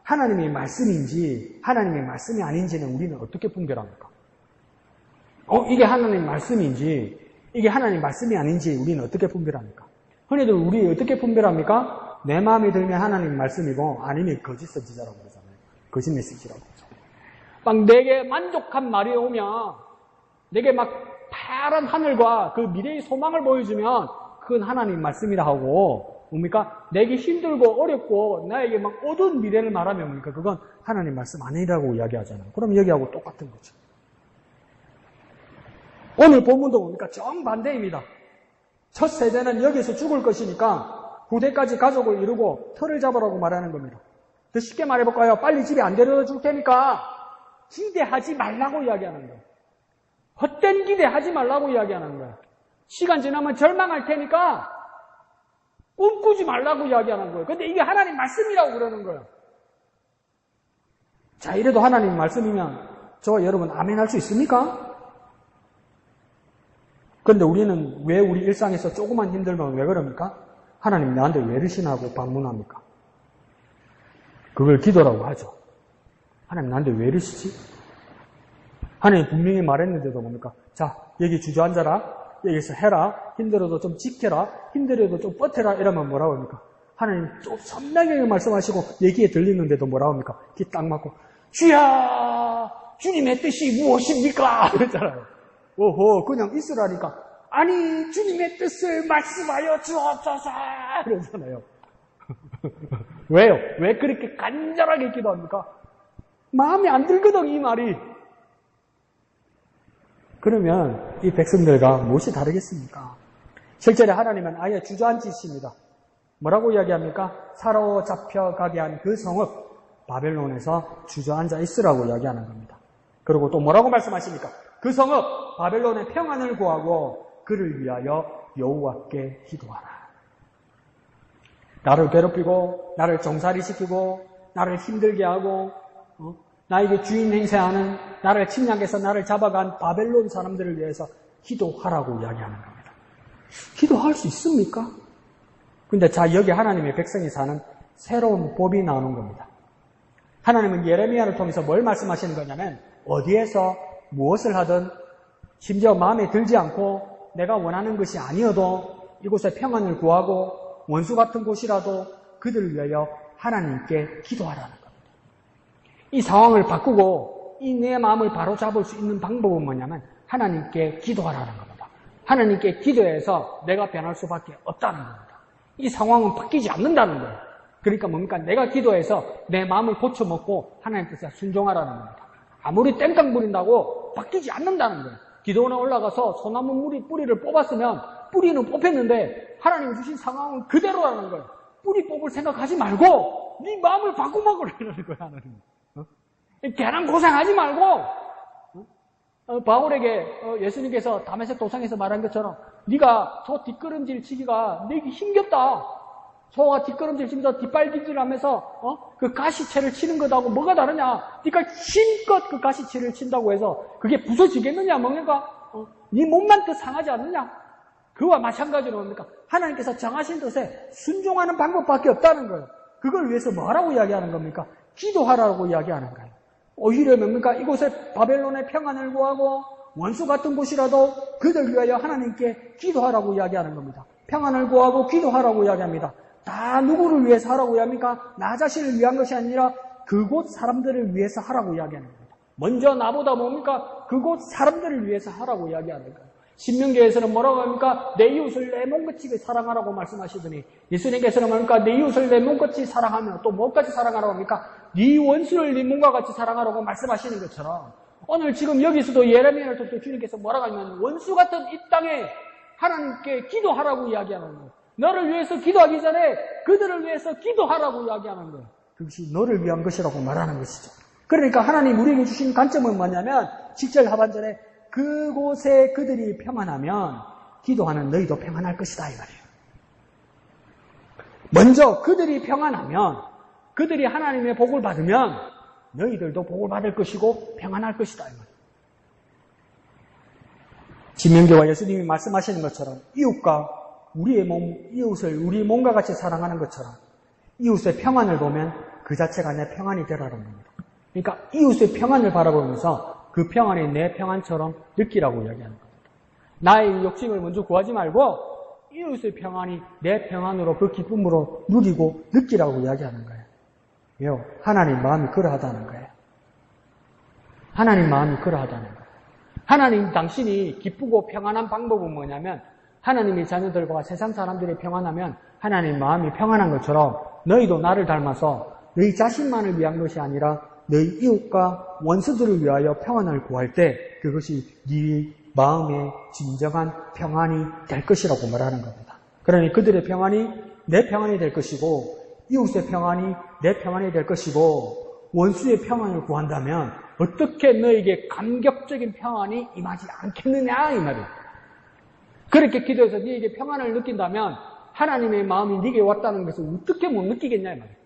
하나님의 말씀인지 하나님의 말씀이 아닌지는 우리는 어떻게 분별합니까? 이게 하나님의 말씀인지 이게 하나님의 말씀이 아닌지 우리는 어떻게 분별합니까? 흔히들 우리 어떻게 분별합니까? 내 마음에 들면 하나님 말씀이고 아니면 거짓 선지자라고 그러잖아요. 거짓 메시지라고 그러잖아요. 내게 만족한 말이 오면 내게 파란 하늘과 그 미래의 소망을 보여주면 그건 하나님 말씀이라 하고 뭡니까? 내게 힘들고 어렵고 나에게 어두운 미래를 말하면 뭡니까? 그건 하나님 말씀 아니라고 이야기하잖아요. 그럼 여기하고 똑같은 거죠. 오늘 본문도 뭡니까? 정반대입니다. 첫 세대는 여기서 죽을 것이니까 후대까지 가족을 이루고 터를 잡으라고 말하는 겁니다. 더 쉽게 말해볼까요? 빨리 집에 안 데려다 줄 테니까 기대하지 말라고 이야기하는 거예요. 헛된 기대하지 말라고 이야기하는 거예요. 시간 지나면 절망할 테니까 꿈꾸지 말라고 이야기하는 거예요. 근데 이게 하나님 말씀이라고 그러는 거예요. 자, 이래도 하나님 말씀이면 저와 여러분 아멘 할 수 있습니까? 그런데 우리는 왜 우리 일상에서 조금만 힘들면 왜 그럽니까? 하나님 나한테 왜 이러시나고 방문합니까? 그걸 기도라고 하죠. 하나님 나한테 왜 이러시지? 하나님 분명히 말했는데도 뭡니까? 자, 여기 주저앉아라. 여기서 해라. 힘들어도 좀 지켜라. 힘들어도 좀 버텨라. 이러면 뭐라고 합니까? 하나님 좀 선명하게 말씀하시고 얘기에 들리는데도 뭐라고 합니까? 귀 딱 막고 주야! 주님의 뜻이 무엇입니까? 그랬잖아요. 오호, 그냥 있으라니까. 아니, 주님의 뜻을 말씀하여 주옵소서! 그러잖아요. 왜요? 왜 그렇게 간절하게 기도합니까? 마음에 안 들거든, 이 말이. 그러면 이 백성들과 무엇이 다르겠습니까? 실제로 하나님은 아예 주저앉으십니다. 뭐라고 이야기합니까? 사로잡혀가게 한 그 성읍 바벨론에서 주저앉아 있으라고 이야기하는 겁니다. 그리고 또 뭐라고 말씀하십니까? 그 성읍 바벨론의 평안을 구하고 그를 위하여 여호와께 기도하라. 나를 괴롭히고 나를 정살이시키고 나를 힘들게 하고 나에게 주인 행세하는 나를 침략해서 나를 잡아간 바벨론 사람들을 위해서 기도하라고 이야기하는 겁니다. 기도할 수 있습니까? 근데 자, 여기 하나님의 백성이 사는 새로운 법이 나오는 겁니다. 하나님은 예레미야를 통해서 뭘 말씀하시는 거냐면 어디에서 무엇을 하든 심지어 마음에 들지 않고 내가 원하는 것이 아니어도 이곳에 평안을 구하고 원수 같은 곳이라도 그들을 위하여 하나님께 기도하라는 겁니다. 이 상황을 바꾸고 이 내 마음을 바로잡을 수 있는 방법은 뭐냐면 하나님께 기도하라는 겁니다. 하나님께 기도해서 내가 변할 수밖에 없다는 겁니다. 이 상황은 바뀌지 않는다는 거예요. 그러니까 뭡니까? 내가 기도해서 내 마음을 고쳐먹고 하나님 뜻에 순종하라는 겁니다. 아무리 땡깡 부린다고 바뀌지 않는다는 거예요. 기도원에 올라가서 소나무 뿌리를 뽑았으면 뿌리는 뽑혔는데 하나님 주신 상황은 그대로라는 거예요. 뿌리 뽑을 생각하지 말고 네 마음을 바꿔먹으라는 거예요. 하나님. 괜한 고생하지 말고 바울에게 예수님께서 다메섹 도상에서 말한 것처럼 네가 소 뒷걸음질 치기가 내게 힘겹다. 소가 뒷걸음질 치면서 뒷발질하면서 그 가시채를 치는 것하고 뭐가 다르냐? 네가 힘껏 그 가시채를 친다고 해서 그게 부서지겠느냐? 뭡니까? 네 몸만 더 상하지 않느냐? 그와 마찬가지로 뭡니까? 하나님께서 정하신 뜻에 순종하는 방법밖에 없다는 거예요. 그걸 위해서 뭐라고 이야기하는 겁니까? 기도하라고 이야기하는 거예요. 오히려 뭡니까? 이곳에 바벨론의 평안을 구하고 원수 같은 곳이라도 그들 위하여 하나님께 기도하라고 이야기하는 겁니다. 평안을 구하고 기도하라고 이야기합니다. 다 누구를 위해서 하라고 이야기합니까? 나 자신을 위한 것이 아니라 그곳 사람들을 위해서 하라고 이야기하는 겁니다. 먼저 나보다 뭡니까? 그곳 사람들을 위해서 하라고 이야기하는 거예요. 신명기에서는 뭐라고 합니까? 내 이웃을 내 몸같이 사랑하라고 말씀하시더니 예수님께서는 뭡니까? 내 이웃을 내 몸같이 사랑하며 또 뭐까지 사랑하라고 합니까? 네 원수를 네 몸과 같이 사랑하라고 말씀하시는 것처럼 오늘 지금 여기서도 예레미야를 통해 주님께서 뭐라고 하냐면 원수 같은 이 땅에 하나님께 기도하라고 이야기하는 거예요. 너를 위해서 기도하기 전에 그들을 위해서 기도하라고 이야기하는 거예요. 그것이 너를 위한 것이라고 말하는 것이죠. 그러니까 하나님 우리에게 주신 관점은 뭐냐면 7절 하반절에 그곳에 그들이 평안하면 기도하는 너희도 평안할 것이다 이 말이에요. 먼저 그들이 평안하면 그들이 하나님의 복을 받으면 너희들도 복을 받을 것이고 평안할 것이다 이 말이에요. 신명기와 예수님이 말씀하시는 것처럼 이웃과 우리의 몸, 이웃을 우리 몸과 같이 사랑하는 것처럼 이웃의 평안을 보면 그 자체가 내 평안이 되라는 겁니다. 그러니까 이웃의 평안을 바라보면서 그 평안이 내 평안처럼 느끼라고 이야기하는 겁니다. 나의 욕심을 먼저 구하지 말고 이웃의 평안이 내 평안으로 그 기쁨으로 누리고 느끼라고 이야기하는 거예요. 왜요? 하나님 마음이 그러하다는 거예요. 하나님 마음이 그러하다는 거예요. 하나님 당신이 기쁘고 평안한 방법은 뭐냐면 하나님의 자녀들과 세상 사람들이 평안하면 하나님 마음이 평안한 것처럼 너희도 나를 닮아서 너희 자신만을 위한 것이 아니라 너희 이웃과 원수들을 위하여 평안을 구할 때 그것이 네 마음의 진정한 평안이 될 것이라고 말하는 겁니다. 그러니 그들의 평안이 내 평안이 될 것이고 이웃의 평안이 내 평안이 될 것이고 원수의 평안을 구한다면 어떻게 너에게 감격적인 평안이 임하지 않겠느냐 이 말이에요. 그렇게 기도해서 너에게 평안을 느낀다면 하나님의 마음이 네게 왔다는 것을 어떻게 못 느끼겠냐 이 말이에요.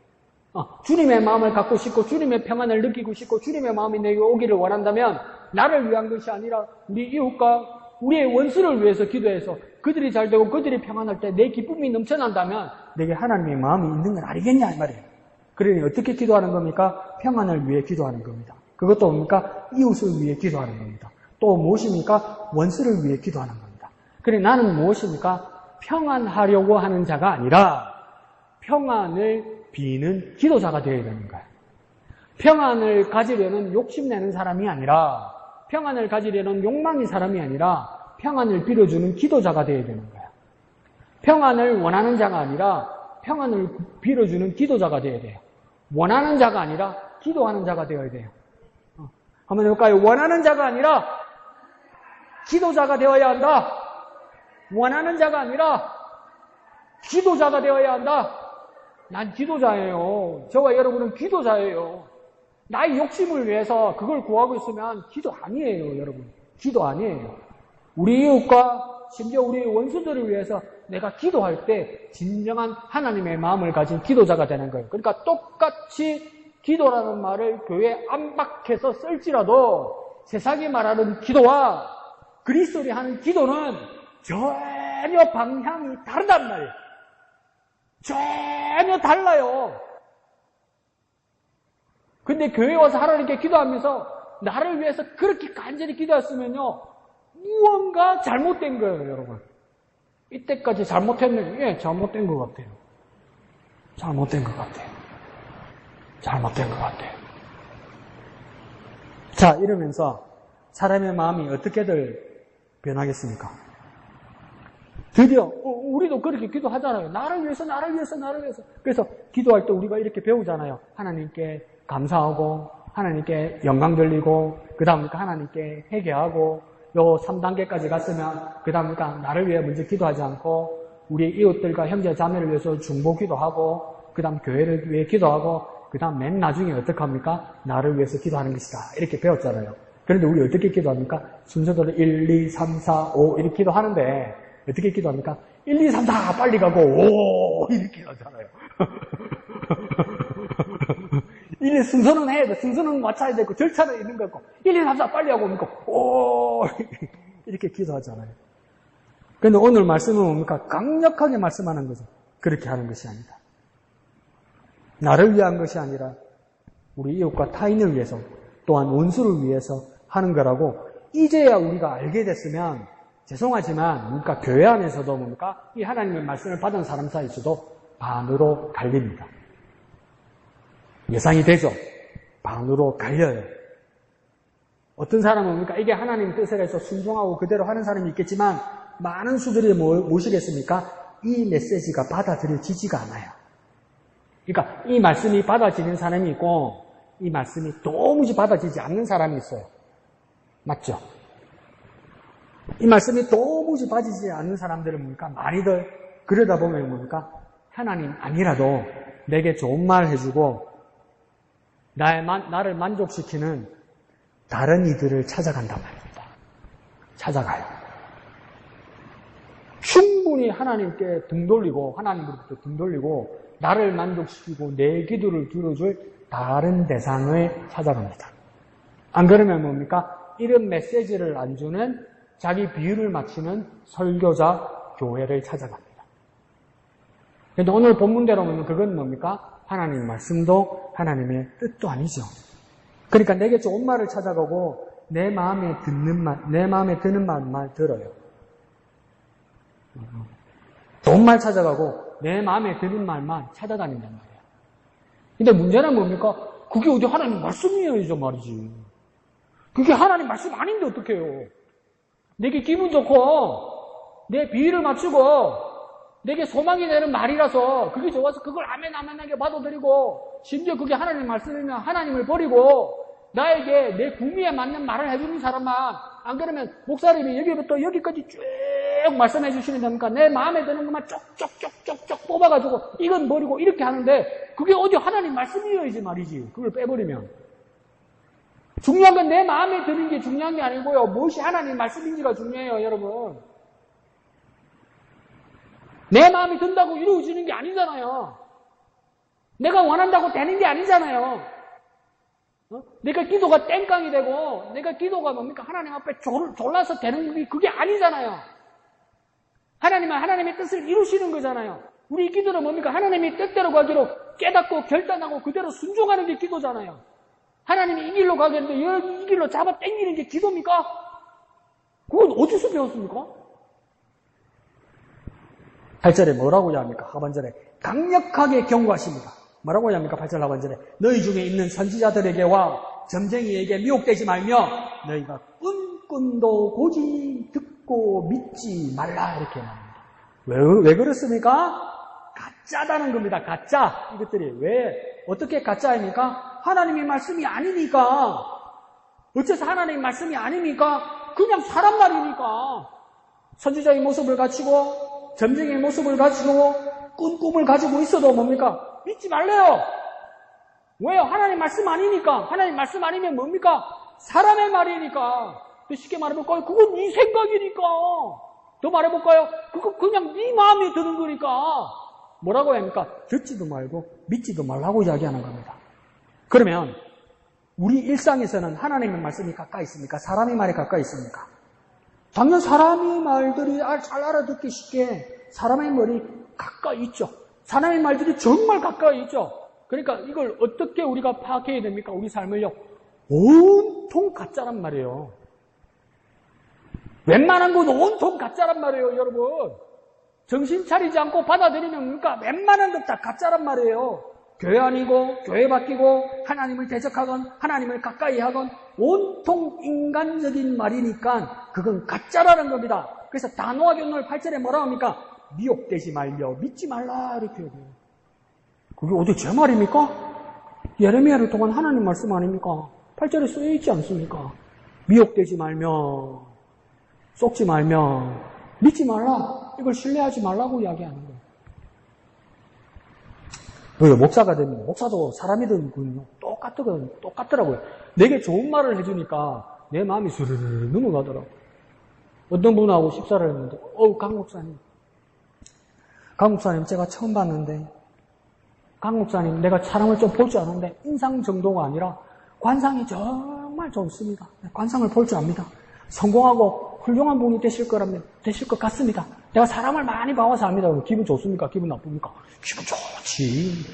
주님의 마음을 갖고 싶고 주님의 평안을 느끼고 싶고 주님의 마음이 내게 오기를 원한다면 나를 위한 것이 아니라 우리 이웃과 우리의 원수를 위해서 기도해서 그들이 잘 되고 그들이 평안할 때 내 기쁨이 넘쳐난다면 내게 하나님의 마음이 있는 건 아니겠냐 이 말이에요. 그러니 어떻게 기도하는 겁니까? 평안을 위해 기도하는 겁니다. 그것도 뭡니까? 이웃을 위해 기도하는 겁니다. 또 무엇입니까? 원수를 위해 기도하는 겁니다. 그러니 나는 무엇입니까? 평안하려고 하는 자가 아니라 평안을 비는 기도자가 되어야 되는 거예요. 평안을 가지려는 욕심내는 사람이 아니라 평안을 가지려는 욕망인 사람이 아니라 평안을 빌어주는 기도자가 되어야 되는 거예요. 평안을 원하는 자가 아니라 평안을 빌어주는 기도자가 되어야 돼요. 원하는 자가 아니라 기도하는 자가 되어야 돼요. 한번 해볼까요? 원하는 자가 아니라 기도자가 되어야 한다. 원하는 자가 아니라 기도자가 되어야 한다. 난 기도자예요. 저와 여러분은 기도자예요. 나의 욕심을 위해서 그걸 구하고 있으면 기도 아니에요, 여러분. 기도 아니에요. 우리 이웃과 심지어 우리 원수들을 위해서 내가 기도할 때 진정한 하나님의 마음을 가진 기도자가 되는 거예요. 그러니까 똑같이 기도라는 말을 교회에 안박해서 쓸지라도 세상이 말하는 기도와 그리스도인이 하는 기도는 전혀 방향이 다르단 말이에요. 전혀 달라요. 근데 교회에 와서 하나님께 기도하면서 나를 위해서 그렇게 간절히 기도했으면요, 무언가 잘못된 거예요, 여러분. 이때까지 잘못했는데, 예, 잘못된 것 같아요. 잘못된 것 같아요. 잘못된 것 같아요. 자, 이러면서 사람의 마음이 어떻게들 변하겠습니까? 드디어 우리도 그렇게 기도하잖아요. 나를 위해서, 나를 위해서, 나를 위해서. 그래서 기도할 때 우리가 이렇게 배우잖아요. 하나님께 감사하고 하나님께 영광 돌리고 그 다음부터 하나님께 회개하고 요 3단계까지 갔으면 그 다음부터 나를 위해 먼저 기도하지 않고 우리 이웃들과 형제 자매를 위해서 중보 기도하고 그 다음 교회를 위해 기도하고 그 다음 맨 나중에 어떻게 합니까? 나를 위해서 기도하는 것이다. 이렇게 배웠잖아요. 그런데 우리 어떻게 기도합니까? 순서대로 1, 2, 3, 4, 5 이렇게 기도하는데 어떻게 기도합니까? 1, 2, 3, 4 빨리 가고 5 이렇게 하잖아요. 1, 2 순서는 해야 돼. 순서는 맞춰야 되고 절차는 있는 거 같고 1, 2, 3, 4 빨리 하고 뭡니까? 5 이렇게 기도하잖아요. 그런데 오늘 말씀은 뭡니까? 강력하게 말씀하는 거죠. 그렇게 하는 것이 아니다. 나를 위한 것이 아니라 우리 이웃과 타인을 위해서 또한 원수를 위해서 하는 거라고 이제야 우리가 알게 됐으면 죄송하지만 뭡니까? 교회 안에서도 뭡니까? 이 하나님의 말씀을 받은 사람 사이에서도 반으로 갈립니다. 예상이 되죠? 반으로 갈려요. 어떤 사람은 뭡니까? 이게 하나님 뜻에 해서 순종하고 그대로 하는 사람이 있겠지만 많은 수들이 무엇이겠습니까? 이 메시지가 받아들여지지가 않아요. 그러니까 이 말씀이 받아지는 사람이 있고 이 말씀이 도무지 받아지지 않는 사람이 있어요. 맞죠? 이 말씀이 도무지 받아지지 않는 사람들은 뭡니까? 많이들 그러다 보면 뭡니까? 하나님 아니라도 내게 좋은 말 해주고 나를 만족시키는 다른 이들을 찾아간단 말입니다. 찾아가요. 충분히 하나님께 등 돌리고 하나님으로부터 등 돌리고 나를 만족시키고 내 기도를 들어줄 다른 대상을 찾아갑니다. 안 그러면 뭡니까? 이런 메시지를 안 주는 자기 비유를 맞추는 설교자 교회를 찾아갑니다. 그런데 오늘 본문대로 보면 그건 뭡니까? 하나님의 말씀도 하나님의 뜻도 아니죠. 그러니까 내게 좋은 말을 찾아가고 내 마음에 드는 말만 들어요. 좋은 말 찾아가고 내 마음에 드는 말만 찾아다닌단 말이에요. 근데 문제는 뭡니까? 그게 어디 하나님 말씀이어야죠 말이지. 그게 하나님 말씀 아닌데 어떡해요. 내게 기분 좋고 내 비위를 맞추고 내게 소망이 되는 말이라서 그게 좋아서 그걸 아멘하게 받아들이고 심지어 그게 하나님 말씀이면 하나님을 버리고 나에게 내 구미에 맞는 말을 해주는 사람만 안 그러면 목사님이 여기부터 여기까지 쭉 말씀해 주시면 됩니까? 내 마음에 드는 것만 쪽쪽쪽쪽쪽 뽑아가지고 이건 버리고 이렇게 하는데 그게 어디 하나님 말씀이어야지 말이지. 그걸 빼버리면 중요한 건 내 마음에 드는 게 중요한 게 아니고요. 무엇이 하나님 말씀인지가 중요해요, 여러분. 내 마음이 든다고 이루어지는 게 아니잖아요. 내가 원한다고 되는 게 아니잖아요. 내가 기도가 땡깡이 되고 내가 기도가 뭡니까? 하나님 앞에 졸라서 되는 게 그게 아니잖아요. 하나님은 하나님의 뜻을 이루시는 거잖아요. 우리 기도는 뭡니까? 하나님이 뜻대로 가기로 깨닫고 결단하고 그대로 순종하는 게 기도잖아요. 하나님이 이 길로 가겠는데 이 길로 잡아 당기는 게 기도입니까? 그건 어디서 배웠습니까? 8절에 뭐라고 해야 합니까? 하반절에 강력하게 경고하십니다. 뭐라고 해야 합니까? 8절 하반절에 너희 중에 있는 선지자들에게와 점쟁이에게 미혹되지 말며 너희가 꾼꾼도 고지 듣고 믿지 말라 이렇게 말합니다. 왜 그렇습니까? 가짜다는 겁니다. 가짜. 이것들이 왜 어떻게 가짜입니까? 하나님의 말씀이 아니니까. 어째서 하나님의 말씀이 아니니까? 그냥 사람 말이니까. 선지자의 모습을 갖추고 점쟁이의 모습을 가지고 꿈을 가지고 있어도 뭡니까? 믿지 말래요. 왜요? 하나님 말씀 아니니까. 하나님 말씀 아니면 뭡니까? 사람의 말이니까. 쉽게 말해볼까요? 그건 네 생각이니까. 더 말해볼까요? 그거 그냥 네 마음에 드는 거니까. 뭐라고 해야 합니까? 듣지도 말고 믿지도 말라고 이야기하는 겁니다. 그러면 우리 일상에서는 하나님의 말씀이 가까이 있습니까? 사람의 말이 가까이 있습니까? 당연 사람의 말들이 잘 알아듣기 쉽게 사람의 말이 가까이 있죠. 사람의 말들이 정말 가까이 있죠. 그러니까 이걸 어떻게 우리가 파악해야 됩니까? 우리 삶을요. 온통 가짜란 말이에요. 웬만한 건 온통 가짜란 말이에요, 여러분. 정신 차리지 않고 받아들이면 뭡니까? 웬만한 것 다 가짜란 말이에요. 교회 아니고 교회 바뀌고 하나님을 대적하건 하나님을 가까이 하건 온통 인간적인 말이니까 그건 가짜라는 겁니다. 그래서 단호하게 오늘 8절에 뭐라 합니까? 미혹되지 말며 믿지 말라 이렇게 해요. 그게 어디 제 말입니까? 예레미야를 통한 하나님 말씀 아닙니까? 8절에 쓰여있지 않습니까? 미혹되지 말며 속지 말며 믿지 말라. 이걸 신뢰하지 말라고 이야기하는 거예요. 왜 목사가 됩니다. 목사도 사람이든 똑같더라고요. 내게 좋은 말을 해주니까 내 마음이 스르르 넘어가더라고요. 어떤 분하고 식사를 했는데 강 목사님 제가 처음 봤는데 강 목사님 내가 사람을 좀 볼 줄 아는데 인상 정도가 아니라 관상이 정말 좋습니다. 관상을 볼 줄 압니다. 성공하고 훌륭한 분이 되실 것 같습니다. 내가 사람을 많이 봐와서 압니다. 기분 좋습니까? 기분 나쁩니까? 기분 좋지.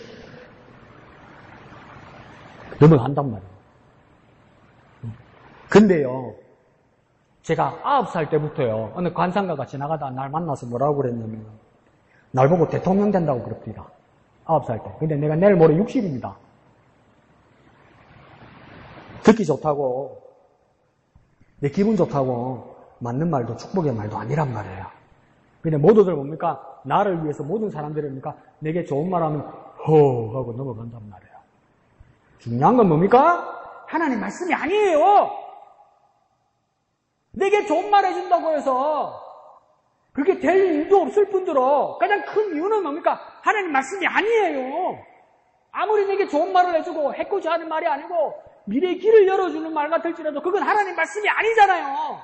넘어간단 말이에요. 근데요, 제가 9살 때부터요, 어느 관상가가 지나가다 날 만나서 뭐라고 그랬냐면, 날 보고 대통령 된다고 그럽니다. 9살 때. 근데 내가 내일 모레 60입니다. 듣기 좋다고, 내 기분 좋다고, 맞는 말도 축복의 말도 아니란 말이에요. 근데 모두들 뭡니까? 나를 위해서 모든 사람들이 뭡니까? 내게 좋은 말 하면 허 하고 넘어간단 말이에요. 중요한 건 뭡니까? 하나님 말씀이 아니에요. 내게 좋은 말 해준다고 해서 그게 될 일도 없을 뿐더러 가장 큰 이유는 뭡니까? 하나님 말씀이 아니에요. 아무리 내게 좋은 말을 해주고 해코지 하는 말이 아니고 미래의 길을 열어주는 말 같을지라도 그건 하나님 말씀이 아니잖아요.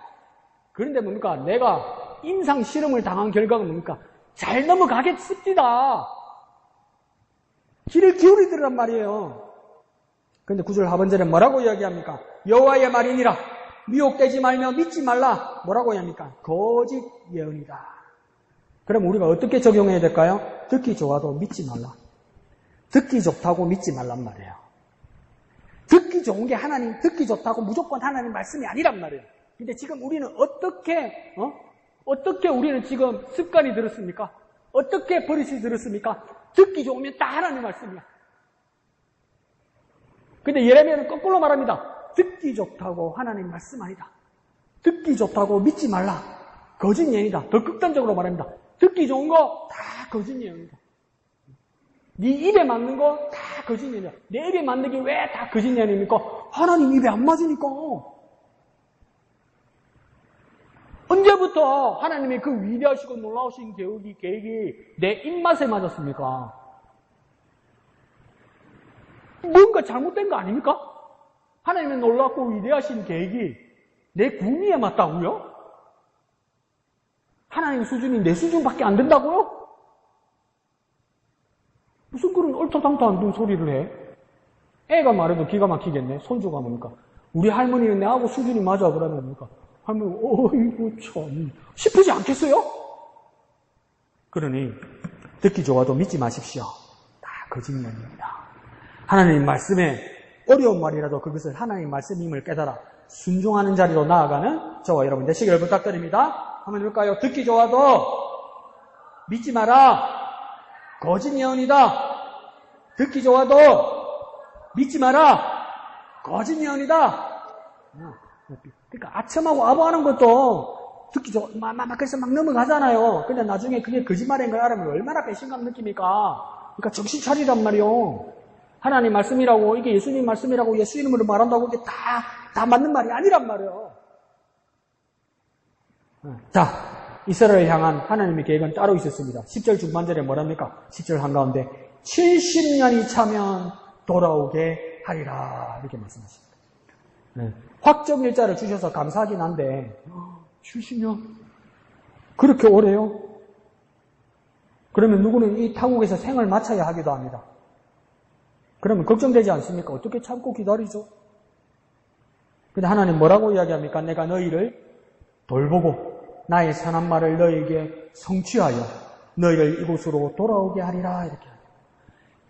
그런데 뭡니까? 내가 임상 실험을 당한 결과가 뭡니까? 잘 넘어가겠습니다. 귀를 기울이더란 말이에요. 그런데 9절 하반절에 뭐라고 이야기합니까? 여호와의 말이니라. 미혹되지 말며 믿지 말라. 뭐라고 이야기합니까? 거짓 예언이다. 그럼 우리가 어떻게 적용해야 될까요? 듣기 좋아도 믿지 말라. 듣기 좋다고 믿지 말란 말이에요. 듣기 좋은 게 하나님, 듣기 좋다고 무조건 하나님 말씀이 아니란 말이에요. 근데 지금 우리는 어떻게 우리는 지금 습관이 들었습니까? 어떻게 버릇이 들었습니까? 듣기 좋으면 다 하나님 말씀이야. 근데 예레미야는 거꾸로 말합니다. 듣기 좋다고 하나님 말씀 아니다. 듣기 좋다고 믿지 말라. 거짓 예언이다. 더 극단적으로 말합니다. 듣기 좋은 거 다 거짓 예언이다. 네 입에 맞는 거 다 거짓 예언이야. 내 입에 맞는 게 왜 다 거짓 예언입니까? 하나님 입에 안 맞으니까. 언제부터 하나님의 그 위대하시고 놀라우신 계획이 내 입맛에 맞았습니까? 뭔가 잘못된 거 아닙니까? 하나님의 놀랍고 위대하신 계획이 내 구미에 맞다고요? 하나님 수준이 내 수준밖에 안 된다고요? 무슨 그런 얼토당토 안 된 소리를 해? 애가 말해도 기가 막히겠네. 손주가 뭡니까? 우리 할머니는 내하고 수준이 맞아. 그러면 뭡니까? 할머니, 어이구, 참. 싶으지 않겠어요? 그러니, 듣기 좋아도 믿지 마십시오. 다 거짓말입니다. 하나님 말씀에 어려운 말이라도 그것을 하나님 말씀임을 깨달아 순종하는 자리로 나아가는 저와 여러분 되시기를 부탁드립니다. 한번 해볼까요? 듣기 좋아도 믿지 마라. 거짓 예언이다. 듣기 좋아도 믿지 마라. 거짓 예언이다. 그러니까 아첨하고 아부하는 것도 듣기 좋아. 그래서 막 넘어가잖아요. 근데 나중에 그게 거짓말인 걸 알면 얼마나 배신감 느낍니까? 그러니까 정신 차리란 말이요. 하나님 말씀이라고, 이게 예수님 말씀이라고 예수 이름으로 말한다고 이게 다 맞는 말이 아니란 말이에요. 자, 이스라엘을 향한 하나님의 계획은 따로 있었습니다. 10절 중반절에 뭐랍니까? 10절 한가운데 70년이 차면 돌아오게 하리라 이렇게 말씀하십니다. 확정일자를 주셔서 감사하긴 한데 70년? 그렇게 오래요? 그러면 누구는 이 타국에서 생을 마쳐야 하기도 합니다. 그러면 걱정되지 않습니까? 어떻게 참고 기다리죠? 근데 하나님 뭐라고 이야기합니까? 내가 너희를 돌보고 나의 선한 말을 너희에게 성취하여 너희를 이곳으로 돌아오게 하리라 이렇게 합니다.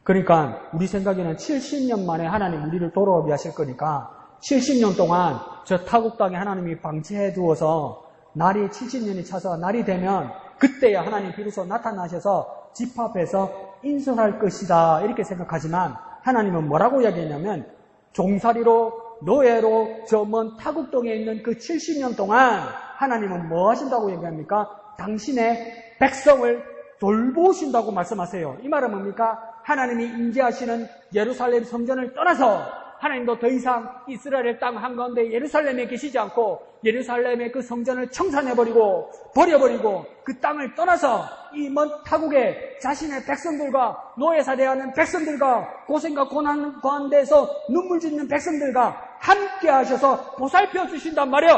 그러니까 우리 생각에는 70년 만에 하나님 우리를 돌아오게 하실 거니까 70년 동안 저 타국 땅에 하나님이 방치해 두어서 날이 70년이 차서 날이 되면 그때야 하나님 비로소 나타나셔서 집합해서 인솔할 것이다 이렇게 생각하지만 하나님은 뭐라고 이야기했냐면 종살이로 노예로 저 먼 타국동에 있는 그 70년 동안 하나님은 뭐 하신다고 얘기합니까? 당신의 백성을 돌보신다고 말씀하세요. 이 말은 뭡니까? 하나님이 임재하시는 예루살렘 성전을 떠나서 하나님도 더 이상 이스라엘 땅 한가운데 예루살렘에 계시지 않고 예루살렘의 그 성전을 청산해버리고 버려버리고 그 땅을 떠나서 이 먼 타국에 자신의 백성들과 노예살이하는 백성들과 고생과 고난 가운데서 눈물 짓는 백성들과 함께 하셔서 보살펴 주신단 말이에요.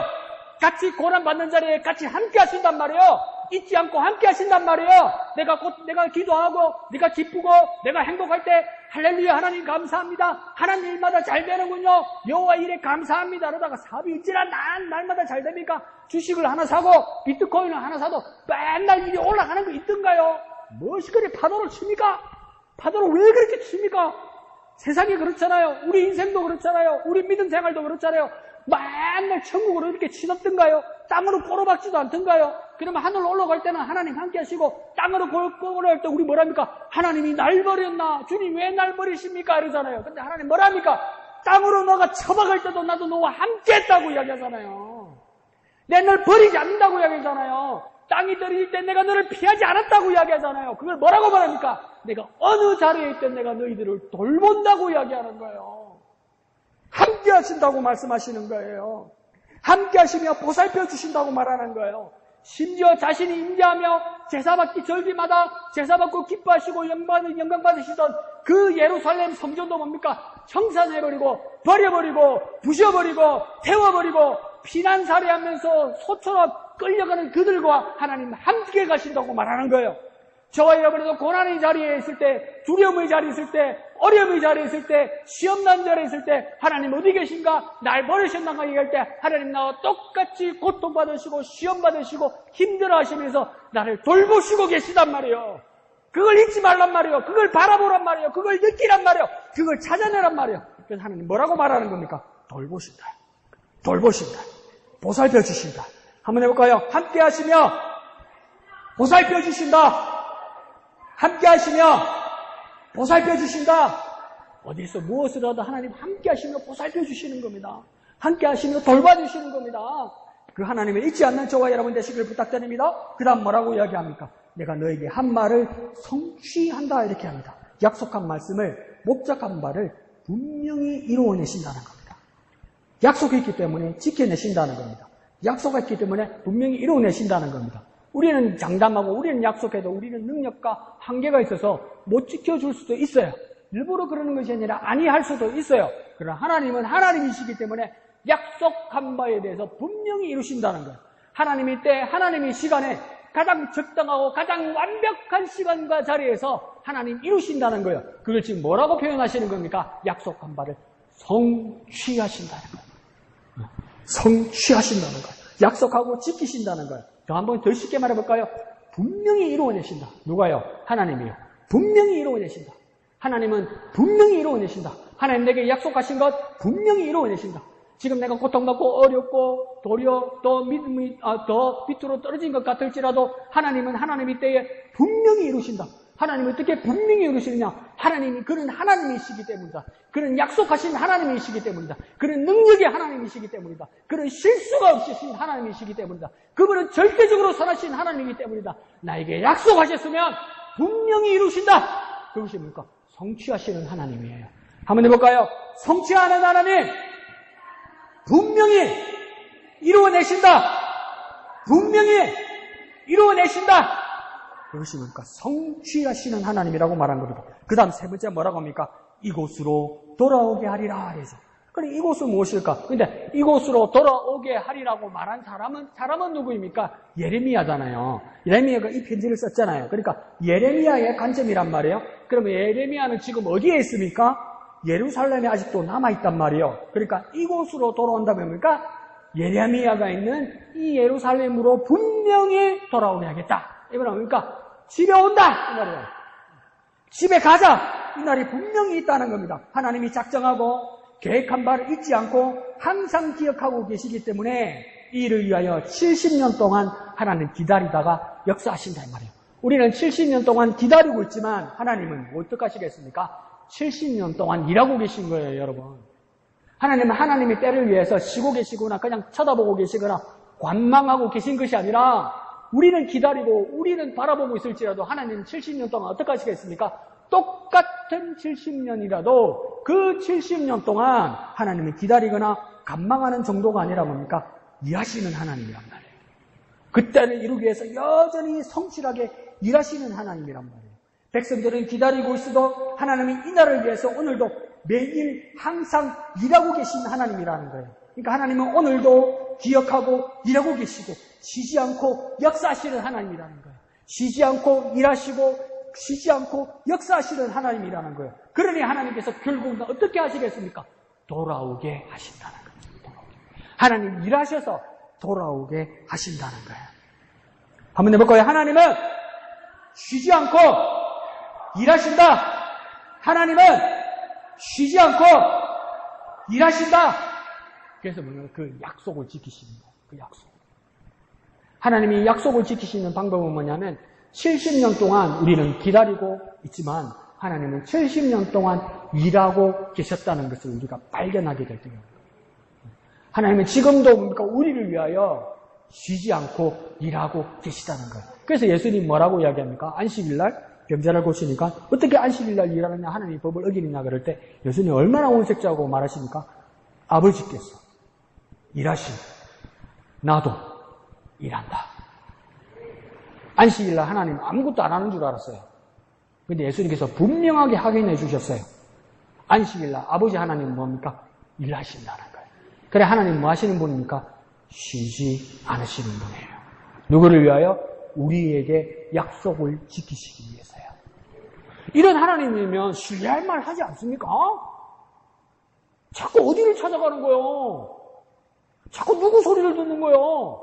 같이 고난받는 자리에 같이 함께 하신단 말이에요. 잊지 않고 함께 하신단 말이에요. 내가 기도하고 내가 기쁘고 내가 행복할 때 할렐루야 하나님 감사합니다. 하나님 일마다 잘 되는군요. 여호와 일에 감사합니다. 그러다가 사업이 어찌나 날마다 잘 됩니까? 주식을 하나 사고 비트코인을 하나 사도 맨날 일이 올라가는 거 있던가요? 무엇이 그리 파도를 칩니까? 파도를 왜 그렇게 칩니까? 세상이 그렇잖아요. 우리 인생도 그렇잖아요. 우리 믿음 생활도 그렇잖아요. 맨날 천국으로 이렇게 치닫던가요? 땅으로 꼬로박지도 않던가요? 그러면 하늘로 올라갈 때는 하나님 함께 하시고 땅으로 올라갈 때 우리 뭐랍니까? 하나님이 날 버렸나? 주님 왜 날 버리십니까? 이러잖아요. 근데 하나님 뭐랍니까? 땅으로 너가 처박을 때도 나도 너와 함께 했다고 이야기하잖아요. 내가 널 버리지 않는다고 이야기하잖아요. 땅이 떨어질 때 내가 너를 피하지 않았다고 이야기하잖아요. 그걸 뭐라고 말합니까? 내가 어느 자리에 있든 내가 너희들을 돌본다고 이야기하는 거예요. 함께 하신다고 말씀하시는 거예요. 함께 하시며 보살펴 주신다고 말하는 거예요. 심지어 자신이 임재하며 제사받기 절기마다 제사받고 기뻐하시고 영광 받으시던 그 예루살렘 성전도 뭡니까? 청산해버리고 버려버리고 부셔버리고 태워버리고 피난살이하면서 소처럼 끌려가는 그들과 하나님 함께 가신다고 말하는 거예요. 저와 여러분도 고난의 자리에 있을 때, 두려움의 자리에 있을 때, 어려움의 자리에 있을 때, 시험난 자리에 있을 때 하나님 어디 계신가? 날 버리셨나가 얘기할 때 하나님 나와 똑같이 고통받으시고 시험받으시고 힘들어하시면서 나를 돌보시고 계시단 말이에요. 그걸 잊지 말란 말이에요. 그걸 바라보란 말이에요. 그걸 느끼란 말이에요. 그걸 찾아내란 말이에요. 그래서 하나님 뭐라고 말하는 겁니까? 돌보신다. 돌보신다. 보살펴 주신다. 한번 해볼까요? 함께 하시며 보살펴 주신다. 함께 하시며 보살펴 주신다. 어디서 무엇을 하든 하나님 함께 하시며 보살펴 주시는 겁니다. 함께 하시며 돌봐주시는 겁니다. 그 하나님을 잊지 않는 저와 여러분 되시길 부탁드립니다. 그 다음 뭐라고 이야기합니까? 내가 너에게 한 말을 성취한다 이렇게 합니다. 약속한 말씀을 목적한 바를 분명히 이루어내신다는 겁니다. 약속했기 때문에 지켜내신다는 겁니다. 약속했기 때문에 분명히 이루어내신다는 겁니다. 우리는 장담하고 우리는 약속해도 우리는 능력과 한계가 있어서 못 지켜줄 수도 있어요. 일부러 그러는 것이 아니라 아니할 수도 있어요. 그러나 하나님은 하나님이시기 때문에 약속한 바에 대해서 분명히 이루신다는 거예요. 하나님의 때, 하나님의 시간에 가장 적당하고 가장 완벽한 시간과 자리에서 하나님 이루신다는 거예요. 그걸 지금 뭐라고 표현하시는 겁니까? 약속한 바를 성취하신다는 거예요. 성취하신다는 거예요. 약속하고 지키신다는 거예요. 저 한번 더 쉽게 말해볼까요? 분명히 이루어내신다. 누가요? 하나님이요. 분명히 이루어내신다. 하나님은 분명히 이루어내신다. 하나님 내게 약속하신 것 분명히 이루어내신다. 지금 내가 고통받고 어렵고 도리어 더 믿음이 더 밑으로 떨어진 것 같을지라도 하나님은 하나님의 때에 분명히 이루신다. 하나님은 어떻게 분명히 이루시느냐? 하나님이 그런 하나님이시기 때문이다. 그런 약속하신 하나님이시기 때문이다. 그런 능력의 하나님이시기 때문이다. 그런 실수가 없으신 하나님이시기 때문이다. 그분은 절대적으로 선하신 하나님이기 때문이다. 나에게 약속하셨으면 분명히 이루신다. 그것이 뭡니까? 성취하시는 하나님이에요. 한번 해볼까요? 성취하는 하나님, 분명히 이루어내신다. 분명히 이루어내신다. 그것이 뭡니까? 성취하시는 하나님이라고 말한 겁니다. 그 다음 세 번째 뭐라고 합니까? 이곳으로 돌아오게 하리라. 그래서. 그럼 이곳은 무엇일까? 근데 이곳으로 돌아오게 하리라고 말한 사람은 누구입니까? 예레미야잖아요. 예레미야가 이 편지를 썼잖아요. 그러니까 예레미야의 관점이란 말이에요. 그러면 예레미야는 지금 어디에 있습니까? 예루살렘에 아직도 남아있단 말이에요. 그러니까 이곳으로 돌아온다면 뭡니까? 예레미야가 있는 이 예루살렘으로 분명히 돌아오게 하겠다. 이건 뭡니까? 집에 온다! 이 말이에요. 집에 가자! 이 날이 분명히 있다는 겁니다. 하나님이 작정하고 계획한 바를 잊지 않고 항상 기억하고 계시기 때문에 이를 위하여 70년 동안 하나님 기다리다가 역사하신다 이 말이에요. 우리는 70년 동안 기다리고 있지만 하나님은 어떡하시겠습니까? 70년 동안 일하고 계신 거예요, 여러분. 하나님은 하나님의 때를 위해서 쉬고 계시거나 그냥 쳐다보고 계시거나 관망하고 계신 것이 아니라 우리는 기다리고 우리는 바라보고 있을지라도 하나님은 70년 동안 어떡하시겠습니까? 똑같은 70년이라도 그 70년 동안 하나님을 기다리거나 간망하는 정도가 아니라 뭡니까? 일하시는 하나님이란 말이에요. 그때를 이루기 위해서 여전히 성실하게 일하시는 하나님이란 말이에요. 백성들은 기다리고 있어도 하나님이 이 날을 위해서 오늘도 매일 항상 일하고 계신 하나님이라는 거예요. 그러니까 하나님은 오늘도 기억하고 일하고 계시고 쉬지 않고 역사하시는 하나님이라는 거예요. 쉬지 않고 일하시고 쉬지 않고 역사하시는 하나님이라는 거예요. 그러니 하나님께서 결국은 어떻게 하시겠습니까? 돌아오게 하신다는 거예요. 하나님 일하셔서 돌아오게 하신다는 거예요. 한번 해볼까요? 하나님은 쉬지 않고 일하신다. 하나님은 쉬지 않고 일하신다. 그래서 뭐냐면 그 약속을 지키시는 거예요. 그 약속. 하나님이 약속을 지키시는 방법은 뭐냐면 70년 동안 우리는 기다리고 있지만 하나님은 70년 동안 일하고 계셨다는 것을 우리가 발견하게 될 때입니다. 하나님은 지금도 뭡니까? 우리를 위하여 쉬지 않고 일하고 계시다는 거예요. 그래서 예수님 뭐라고 이야기합니까? 안식일날 병자를 고치니까 어떻게 안식일날 일하느냐 하나님의 법을 어기느냐 그럴 때 예수님 얼마나 온색자고 말하십니까? 아버지께서 일하시고 나도 일한다. 안식일날 하나님 아무것도 안 하는 줄 알았어요. 근데 예수님께서 분명하게 확인해 주셨어요. 안식일날 아버지 하나님은 뭡니까? 일하신다는 거예요. 그래 하나님 뭐 하시는 분입니까? 쉬지 않으시는 분이에요. 누구를 위하여? 우리에게 약속을 지키시기 위해서요. 이런 하나님이면 신뢰할 말 하지 않습니까? 자꾸 어디를 찾아가는 거예요? 자꾸 누구 소리를 듣는 거예요?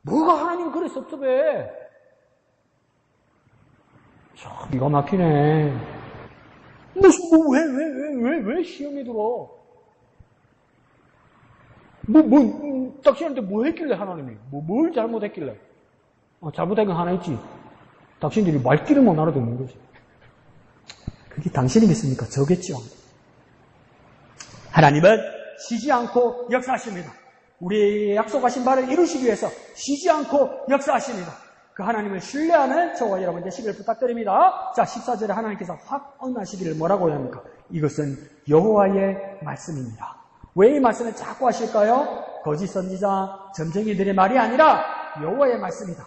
뭐가 하나님 그래 섭섭해? 참 기가 막히네. 왜 시험에 들어? 당신한테 뭐 했길래 하나님이? 뭘 잘못했길래? 잘못한 건 하나 있지. 당신들이 말귀를 못 알아듣는 거지. 그게 당신이겠습니까? 저겠죠. 하나님은 쉬지 않고 역사하십니다. 우리의 약속하신 바를 이루시기 위해서 쉬지 않고 역사하십니다. 그 하나님을 신뢰하는 저와 여러분 되시길 부탁드립니다. 자, 14절에 하나님께서 확언하시기를 뭐라고 합니까? 이것은 여호와의 말씀입니다. 왜 이 말씀을 자꾸 하실까요? 거짓 선지자, 점쟁이들의 말이 아니라 여호와의 말씀이다.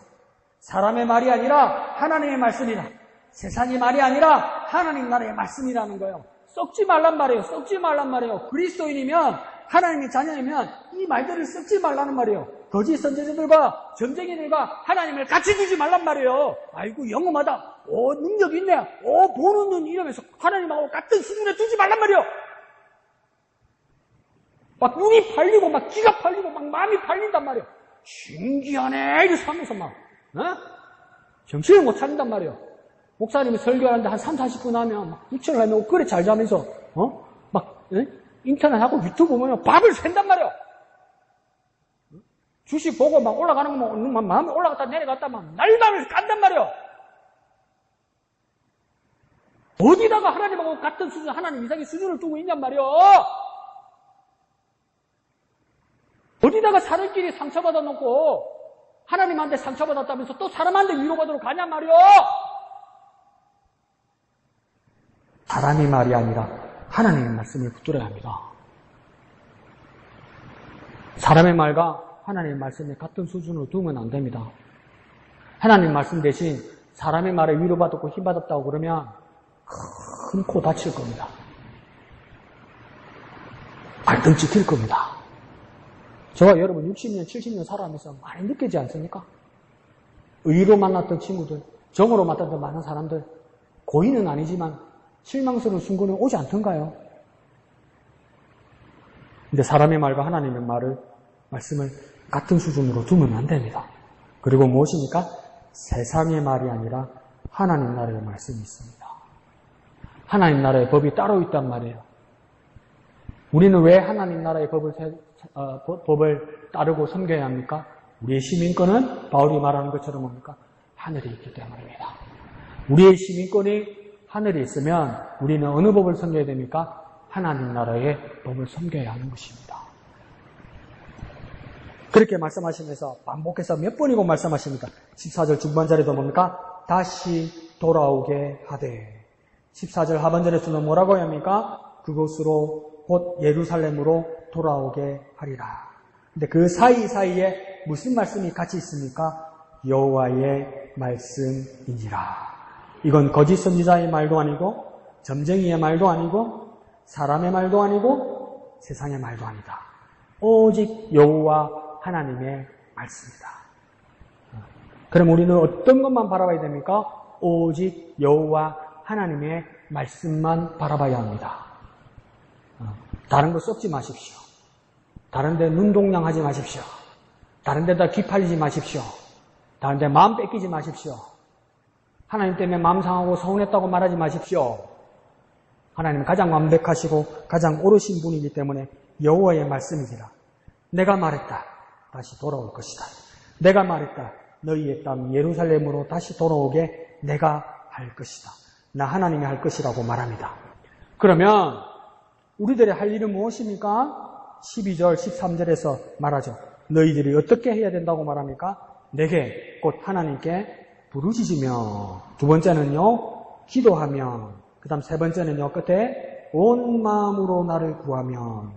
사람의 말이 아니라 하나님의 말씀이다. 세상의 말이 아니라 하나님 나라의 말씀이라는 거예요. 썩지 말란 말이에요. 썩지 말란 말이에요. 그리스도인이면 하나님의 자녀이면 이 말들을 썩지 말라는 말이에요. 거짓 선지자들과 점쟁이들과 하나님을 같이 두지 말란 말이에요. 아이고 영험하다. 능력 있네. 보는 눈 이러면서 하나님하고 같은 수준에 두지 말란 말이요. 막 눈이 팔리고, 막 귀가 팔리고, 막 마음이 팔린단 말이요. 신기하네. 이래서 하면서 막, 정신을 못 차린단 말이요. 목사님이 설교하는데 한 3, 40분 하면 막 유치원을 하면 그래 잘 자면서, 인터넷하고 유튜브 보면 밥을 샌단 말이요. 주식 보고 막 올라가는 거 막 마음이 올라갔다 내려갔다 막 날밤을 깐단 말이요. 어디다가 하나님하고 같은 수준, 하나님 이상의 수준을 두고 있냔 말이요. 어디다가 사람끼리 상처받아 놓고 하나님한테 상처받았다면서 또 사람한테 위로받으러 가냔 말이요. 사람의 말이 아니라 하나님의 말씀을 붙들어야 합니다. 사람의 말과 하나님의 말씀에 같은 수준으로 두면 안 됩니다. 하나님 말씀 대신 사람의 말에 위로받았고 힘받았다고 그러면 큰 코 다칠 겁니다. 발등 찍힐 겁니다. 저와 여러분 60년, 70년 살아가면서 많이 느끼지 않습니까? 의로 만났던 친구들, 정으로 만났던 많은 사람들, 고의는 아니지만 실망스러운 순간은 오지 않던가요? 근데 사람의 말과 하나님의 말씀을 같은 수준으로 두면 안 됩니다. 그리고 무엇입니까? 세상의 말이 아니라 하나님 나라의 말씀이 있습니다. 하나님 나라의 법이 따로 있단 말이에요. 우리는 왜 하나님 나라의 법을 따르고 섬겨야 합니까? 우리의 시민권은 바울이 말하는 것처럼 뭡니까? 하늘에 있기 때문입니다. 우리의 시민권이 하늘에 있으면 우리는 어느 법을 섬겨야 됩니까? 하나님 나라의 법을 섬겨야 하는 것입니다. 그렇게 말씀하시면서 반복해서 몇 번이고 말씀하십니까? 14절 중반절에도 뭡니까? 다시 돌아오게 하되. 14절 하반절에서는 뭐라고 합니까? 그곳으로 곧 예루살렘으로 돌아오게 하리라. 근데 그 사이사이에 무슨 말씀이 같이 있습니까? 여호와의 말씀이니라. 이건 거짓 선지자의 말도 아니고 점쟁이의 말도 아니고 사람의 말도 아니고 세상의 말도 아니다. 오직 여호와 하나님의 말씀이다. 그럼 우리는 어떤 것만 바라봐야 됩니까? 오직 여호와 하나님의 말씀만 바라봐야 합니다. 다른 거 쏟지 마십시오. 다른 데 눈동냥하지 마십시오. 다른 데다 귀 팔리지 마십시오. 다른 데 마음 뺏기지 마십시오. 하나님 때문에 마음 상하고 서운했다고 말하지 마십시오. 하나님은 가장 완벽하시고 가장 옳으신 분이기 때문에 여호와의 말씀이니라. 내가 말했다. 다시 돌아올 것이다. 내가 말했다. 너희의 땅 예루살렘으로 다시 돌아오게 내가 할 것이다. 나 하나님이 할 것이라고 말합니다. 그러면 우리들의 할 일은 무엇입니까? 12절, 13절에서 말하죠. 너희들이 어떻게 해야 된다고 말합니까? 내게, 곧 하나님께 부르짖으며, 두 번째는요, 기도하며, 그 다음 세 번째는요, 끝에 온 마음으로 나를 구하며.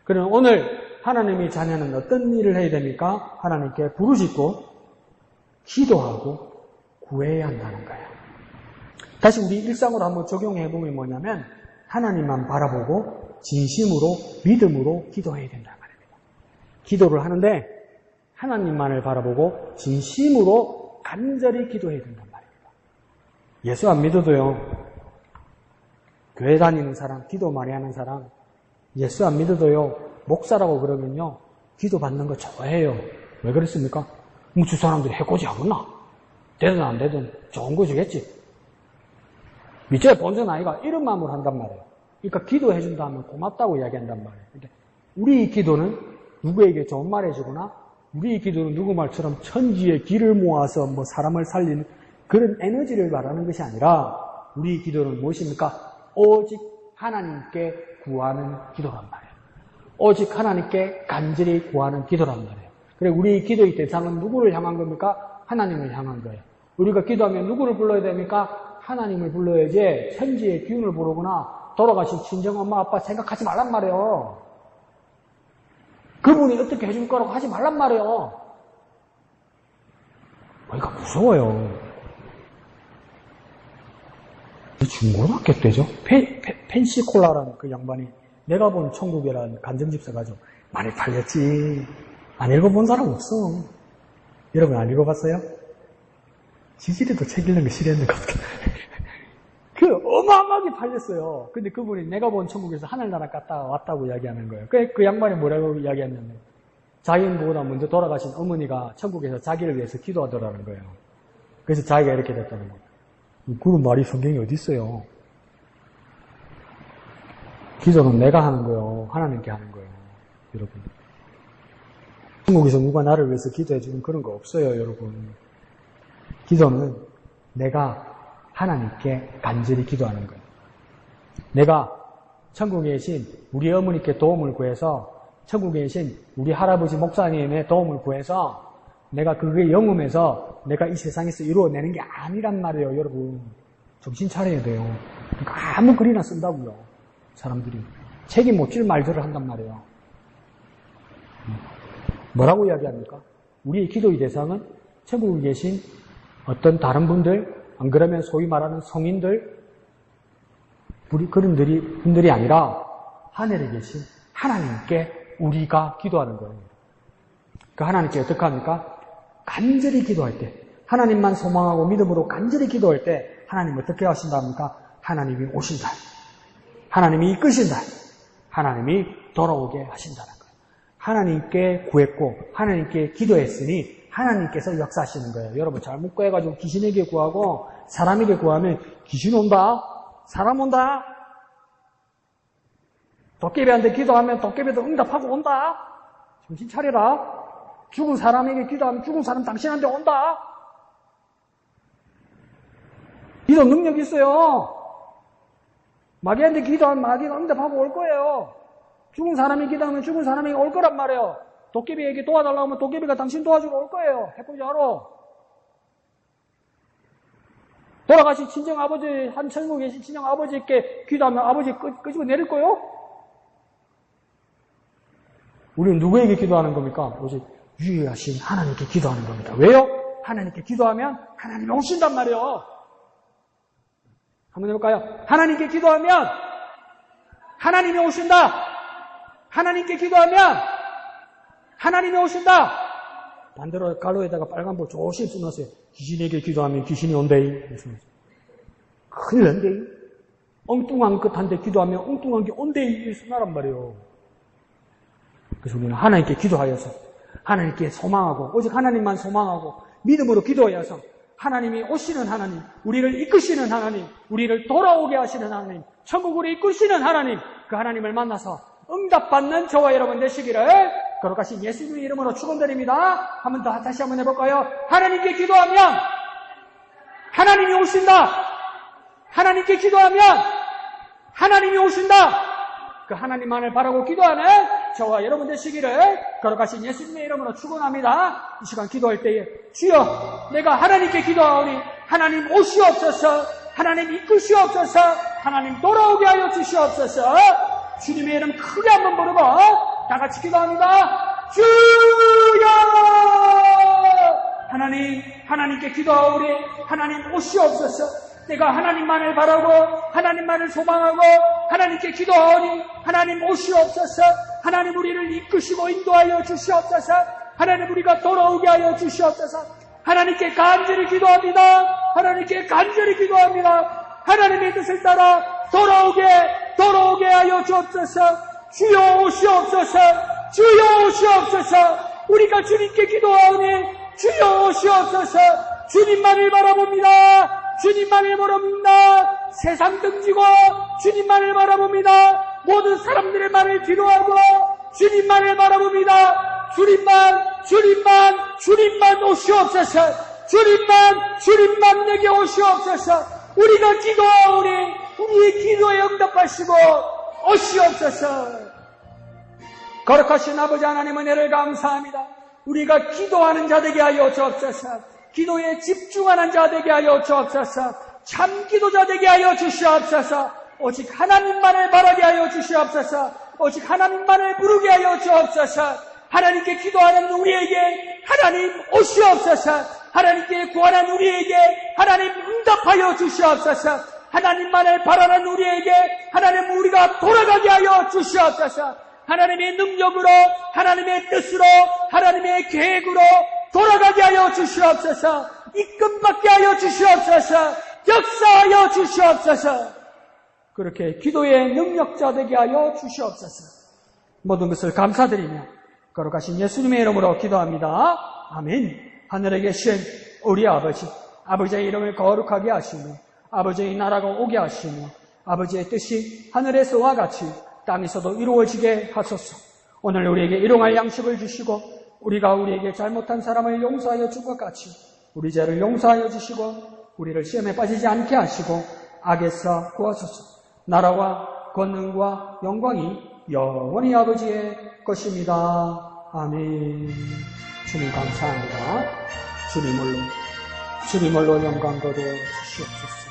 그럼 오늘 하나님의 자녀는 어떤 일을 해야 됩니까? 하나님께 부르짖고, 기도하고, 구해야 한다는 거예요. 다시 우리 일상으로 한번 적용해보면 뭐냐면, 하나님만 바라보고 진심으로 믿음으로 기도해야 된다는 말입니다. 기도를 하는데 하나님만을 바라보고 진심으로 간절히 기도해야 된단 말입니다. 예수 안 믿어도요. 교회 다니는 사람, 기도 많이 하는 사람, 예수 안 믿어도요. 목사라고 그러면요. 기도 받는 거 좋아해요. 왜 그랬습니까? 뭐 저 사람들이 해코지 하겠나? 되든 안 되든 좋은 거 주겠지. 미처 본전 아이가 이런 마음으로 한단 말이에요. 그러니까 기도해 준다면 고맙다고 이야기한단 말이에요. 근데 우리 기도는 누구에게 좋은 말 해주거나 우리 기도는 누구 말처럼 천지의 기를 모아서 뭐 사람을 살리는 그런 에너지를 말하는 것이 아니라 우리 기도는 무엇입니까? 오직 하나님께 구하는 기도란 말이에요. 오직 하나님께 간절히 구하는 기도란 말이에요. 그래 우리 기도의 대상은 누구를 향한 겁니까? 하나님을 향한 거예요. 우리가 기도하면 누구를 불러야 됩니까? 하나님을 불러야지 천지의 기운을 부르거나 돌아가신 친정엄마 아빠 생각하지 말란 말이에요. 그분이 어떻게 해줄 거라고 하지 말란 말이에요. 그러니까 무서워요. 중고등학교 때죠. 펜시콜라라는 그 양반이 내가 본 천국이라는 간증집서 가지고 많이 팔렸지. 안 읽어본 사람 없어. 여러분 안 읽어봤어요? 지지리도 책 읽는 거 싫어했는 것 같아. 그 어마어마하게 팔렸어요. 근데 그분이 내가 본 천국에서 하늘나라 갔다 왔다고 이야기하는 거예요. 그 양반이 뭐라고 이야기했냐면 자기보다 먼저 돌아가신 어머니가 천국에서 자기를 위해서 기도하더라는 거예요. 그래서 자기가 이렇게 됐다는 거예요. 그런 말이 성경에 어디 있어요? 기도는 내가 하는 거예요. 하나님께 하는 거예요. 여러분. 천국에서 누가 나를 위해서 기도해 주는 그런 거 없어요, 여러분. 기도는 내가 하나님께 간절히 기도하는 거예요. 내가 천국에 계신 우리 어머니께 도움을 구해서 천국에 계신 우리 할아버지 목사님의 도움을 구해서 내가 그게 영음해서 내가 이 세상에서 이루어내는 게 아니란 말이에요, 여러분. 정신 차려야 돼요. 그러니까 아무 글이나 쓴다고요. 사람들이 책임 못 질 말들을 한단 말이에요. 뭐라고 이야기합니까? 우리의 기도의 대상은 천국에 계신 어떤 다른 분들, 안 그러면 소위 말하는 성인들, 그런 분들이 아니라 하늘에 계신 하나님께 우리가 기도하는 거예요. 그 하나님께 어떻게 합니까? 간절히 기도할 때, 하나님만 소망하고 믿음으로 간절히 기도할 때 하나님 어떻게 하신다 합니까? 하나님이 오신다. 하나님이 이끄신다. 하나님이 돌아오게 하신다는 거예요. 하나님께 구했고 하나님께 기도했으니 하나님께서 역사하시는 거예요. 여러분 잘못 구해가지고 귀신에게 구하고 사람에게 구하면 귀신 온다. 사람 온다. 도깨비한테 기도하면 도깨비도 응답하고 온다. 정신 차려라. 죽은 사람에게 기도하면 죽은 사람 당신한테 온다. 기도 능력이 있어요. 마귀한테 기도하면 마귀가 응답하고 올 거예요. 죽은 사람이 기도하면 죽은 사람이 올 거란 말이에요. 도깨비에게 도와달라고 하면 도깨비가 당신 도와주러 올 거예요. 해보지 알아. 돌아가신 친정 아버지, 한 천국에 계신 친정 아버지께 기도하면 아버지 끄집어 내릴 거예요? 우리는 누구에게 기도하는 겁니까? 오직 유일하신 하나님께 기도하는 겁니다. 왜요? 하나님께 기도하면 하나님이 오신단 말이에요. 한번 해볼까요? 하나님께 기도하면 하나님이 오신다. 하나님께 기도하면 하나님이 오신다. 반대로 가로에다가 빨간불 조심 써놨어요. 귀신에게 기도하면 귀신이 온대이. 큰일 난대이. 엉뚱한 것한테 기도하면 엉뚱한 게 온대이. 써나란 말이에요. 그래서 우리는 하나님께 기도하여서 하나님께 소망하고 오직 하나님만 소망하고 믿음으로 기도하여서 하나님이 오시는 하나님, 우리를 이끄시는 하나님, 우리를 돌아오게 하시는 하나님, 천국으로 이끄시는 하나님, 그 하나님을 만나서 응답받는 저와 여러분 되시기를 거룩하신 예수님의 이름으로 축원드립니다. 한 번 더 다시 한번 해볼까요? 하나님께 기도하면 하나님이 오신다. 하나님께 기도하면 하나님이 오신다. 그 하나님만을 바라고 기도하는 저와 여러분 되시기를 거룩하신 예수님의 이름으로 축원합니다. 이 시간 기도할 때에 주여 내가 하나님께 기도하오니 하나님 오시옵소서. 하나님 이끄시옵소서. 하나님 돌아오게 하여 주시옵소서. 주님의 이름 크게 한번 부르고 다 같이 기도합니다. 주여! 하나님께 기도하오니 하나님 오시옵소서. 내가 하나님만을 바라고 하나님만을 소망하고 하나님께 기도하오니 하나님 오시옵소서. 하나님 우리를 이끄시고 인도하여 주시옵소서. 하나님 우리가 돌아오게 하여 주시옵소서. 하나님께 간절히 기도합니다. 하나님께 간절히 기도합니다. 하나님의 뜻을 따라 돌아오게 하여 주옵소서. 주여 오시옵소서. 주여 오시옵소서. 우리가 주님께 기도하오니 주여 오시옵소서. 주님만을 바라봅니다. 주님만을 바라봅니다. 세상 등지고 주님만을 바라봅니다. 모든 사람들의 말을 뒤로하고 주님만을 바라봅니다. 주님만 오시옵소서. 주님만 내게 오시옵소서. 우리가 기도하오니 우리의 기도에 응답하시고 오시옵소서. 거룩하신 아버지 하나님 은혜를 감사합니다. 우리가 기도하는 자 되게 하여 주옵소서. 기도에 집중하는 자 되게 하여 주옵소서. 참 기도자 되게 하여 주시옵소서. 오직 하나님만을 바라게 하여 주시옵소서. 오직 하나님만을 부르게 하여 주옵소서. 하나님께 기도하는 우리에게 하나님 오시옵소서. 하나님께 구하는 우리에게 하나님 응답하여 주시옵소서. 하나님만을 바라는 우리에게 하나님 우리가 돌아가게 하여 주시옵소서. 하나님의 능력으로 하나님의 뜻으로 하나님의 계획으로 돌아가게 하여 주시옵소서. 이끌받게 하여 주시옵소서. 역사하여 주시옵소서. 그렇게 기도의 능력자 되게 하여 주시옵소서. 모든 것을 감사드리며 거룩하신 예수님의 이름으로 기도합니다. 아멘. 하늘에 계신 우리 아버지, 아버지의 이름을 거룩하게 하시며 아버지의 나라가 오게 하시며 아버지의 뜻이 하늘에서와 같이 땅에서도 이루어지게 하소서. 오늘 우리에게 일용할 양식을 주시고 우리가 우리에게 잘못한 사람을 용서하여 준 것 같이 우리 죄를 용서하여 주시고 우리를 시험에 빠지지 않게 하시고 악에서 구하소서. 나라와 권능과 영광이 영원히 아버지의 것입니다. 아멘. 주님 감사합니다. 주님 홀로 영광 거두어 주시옵소서.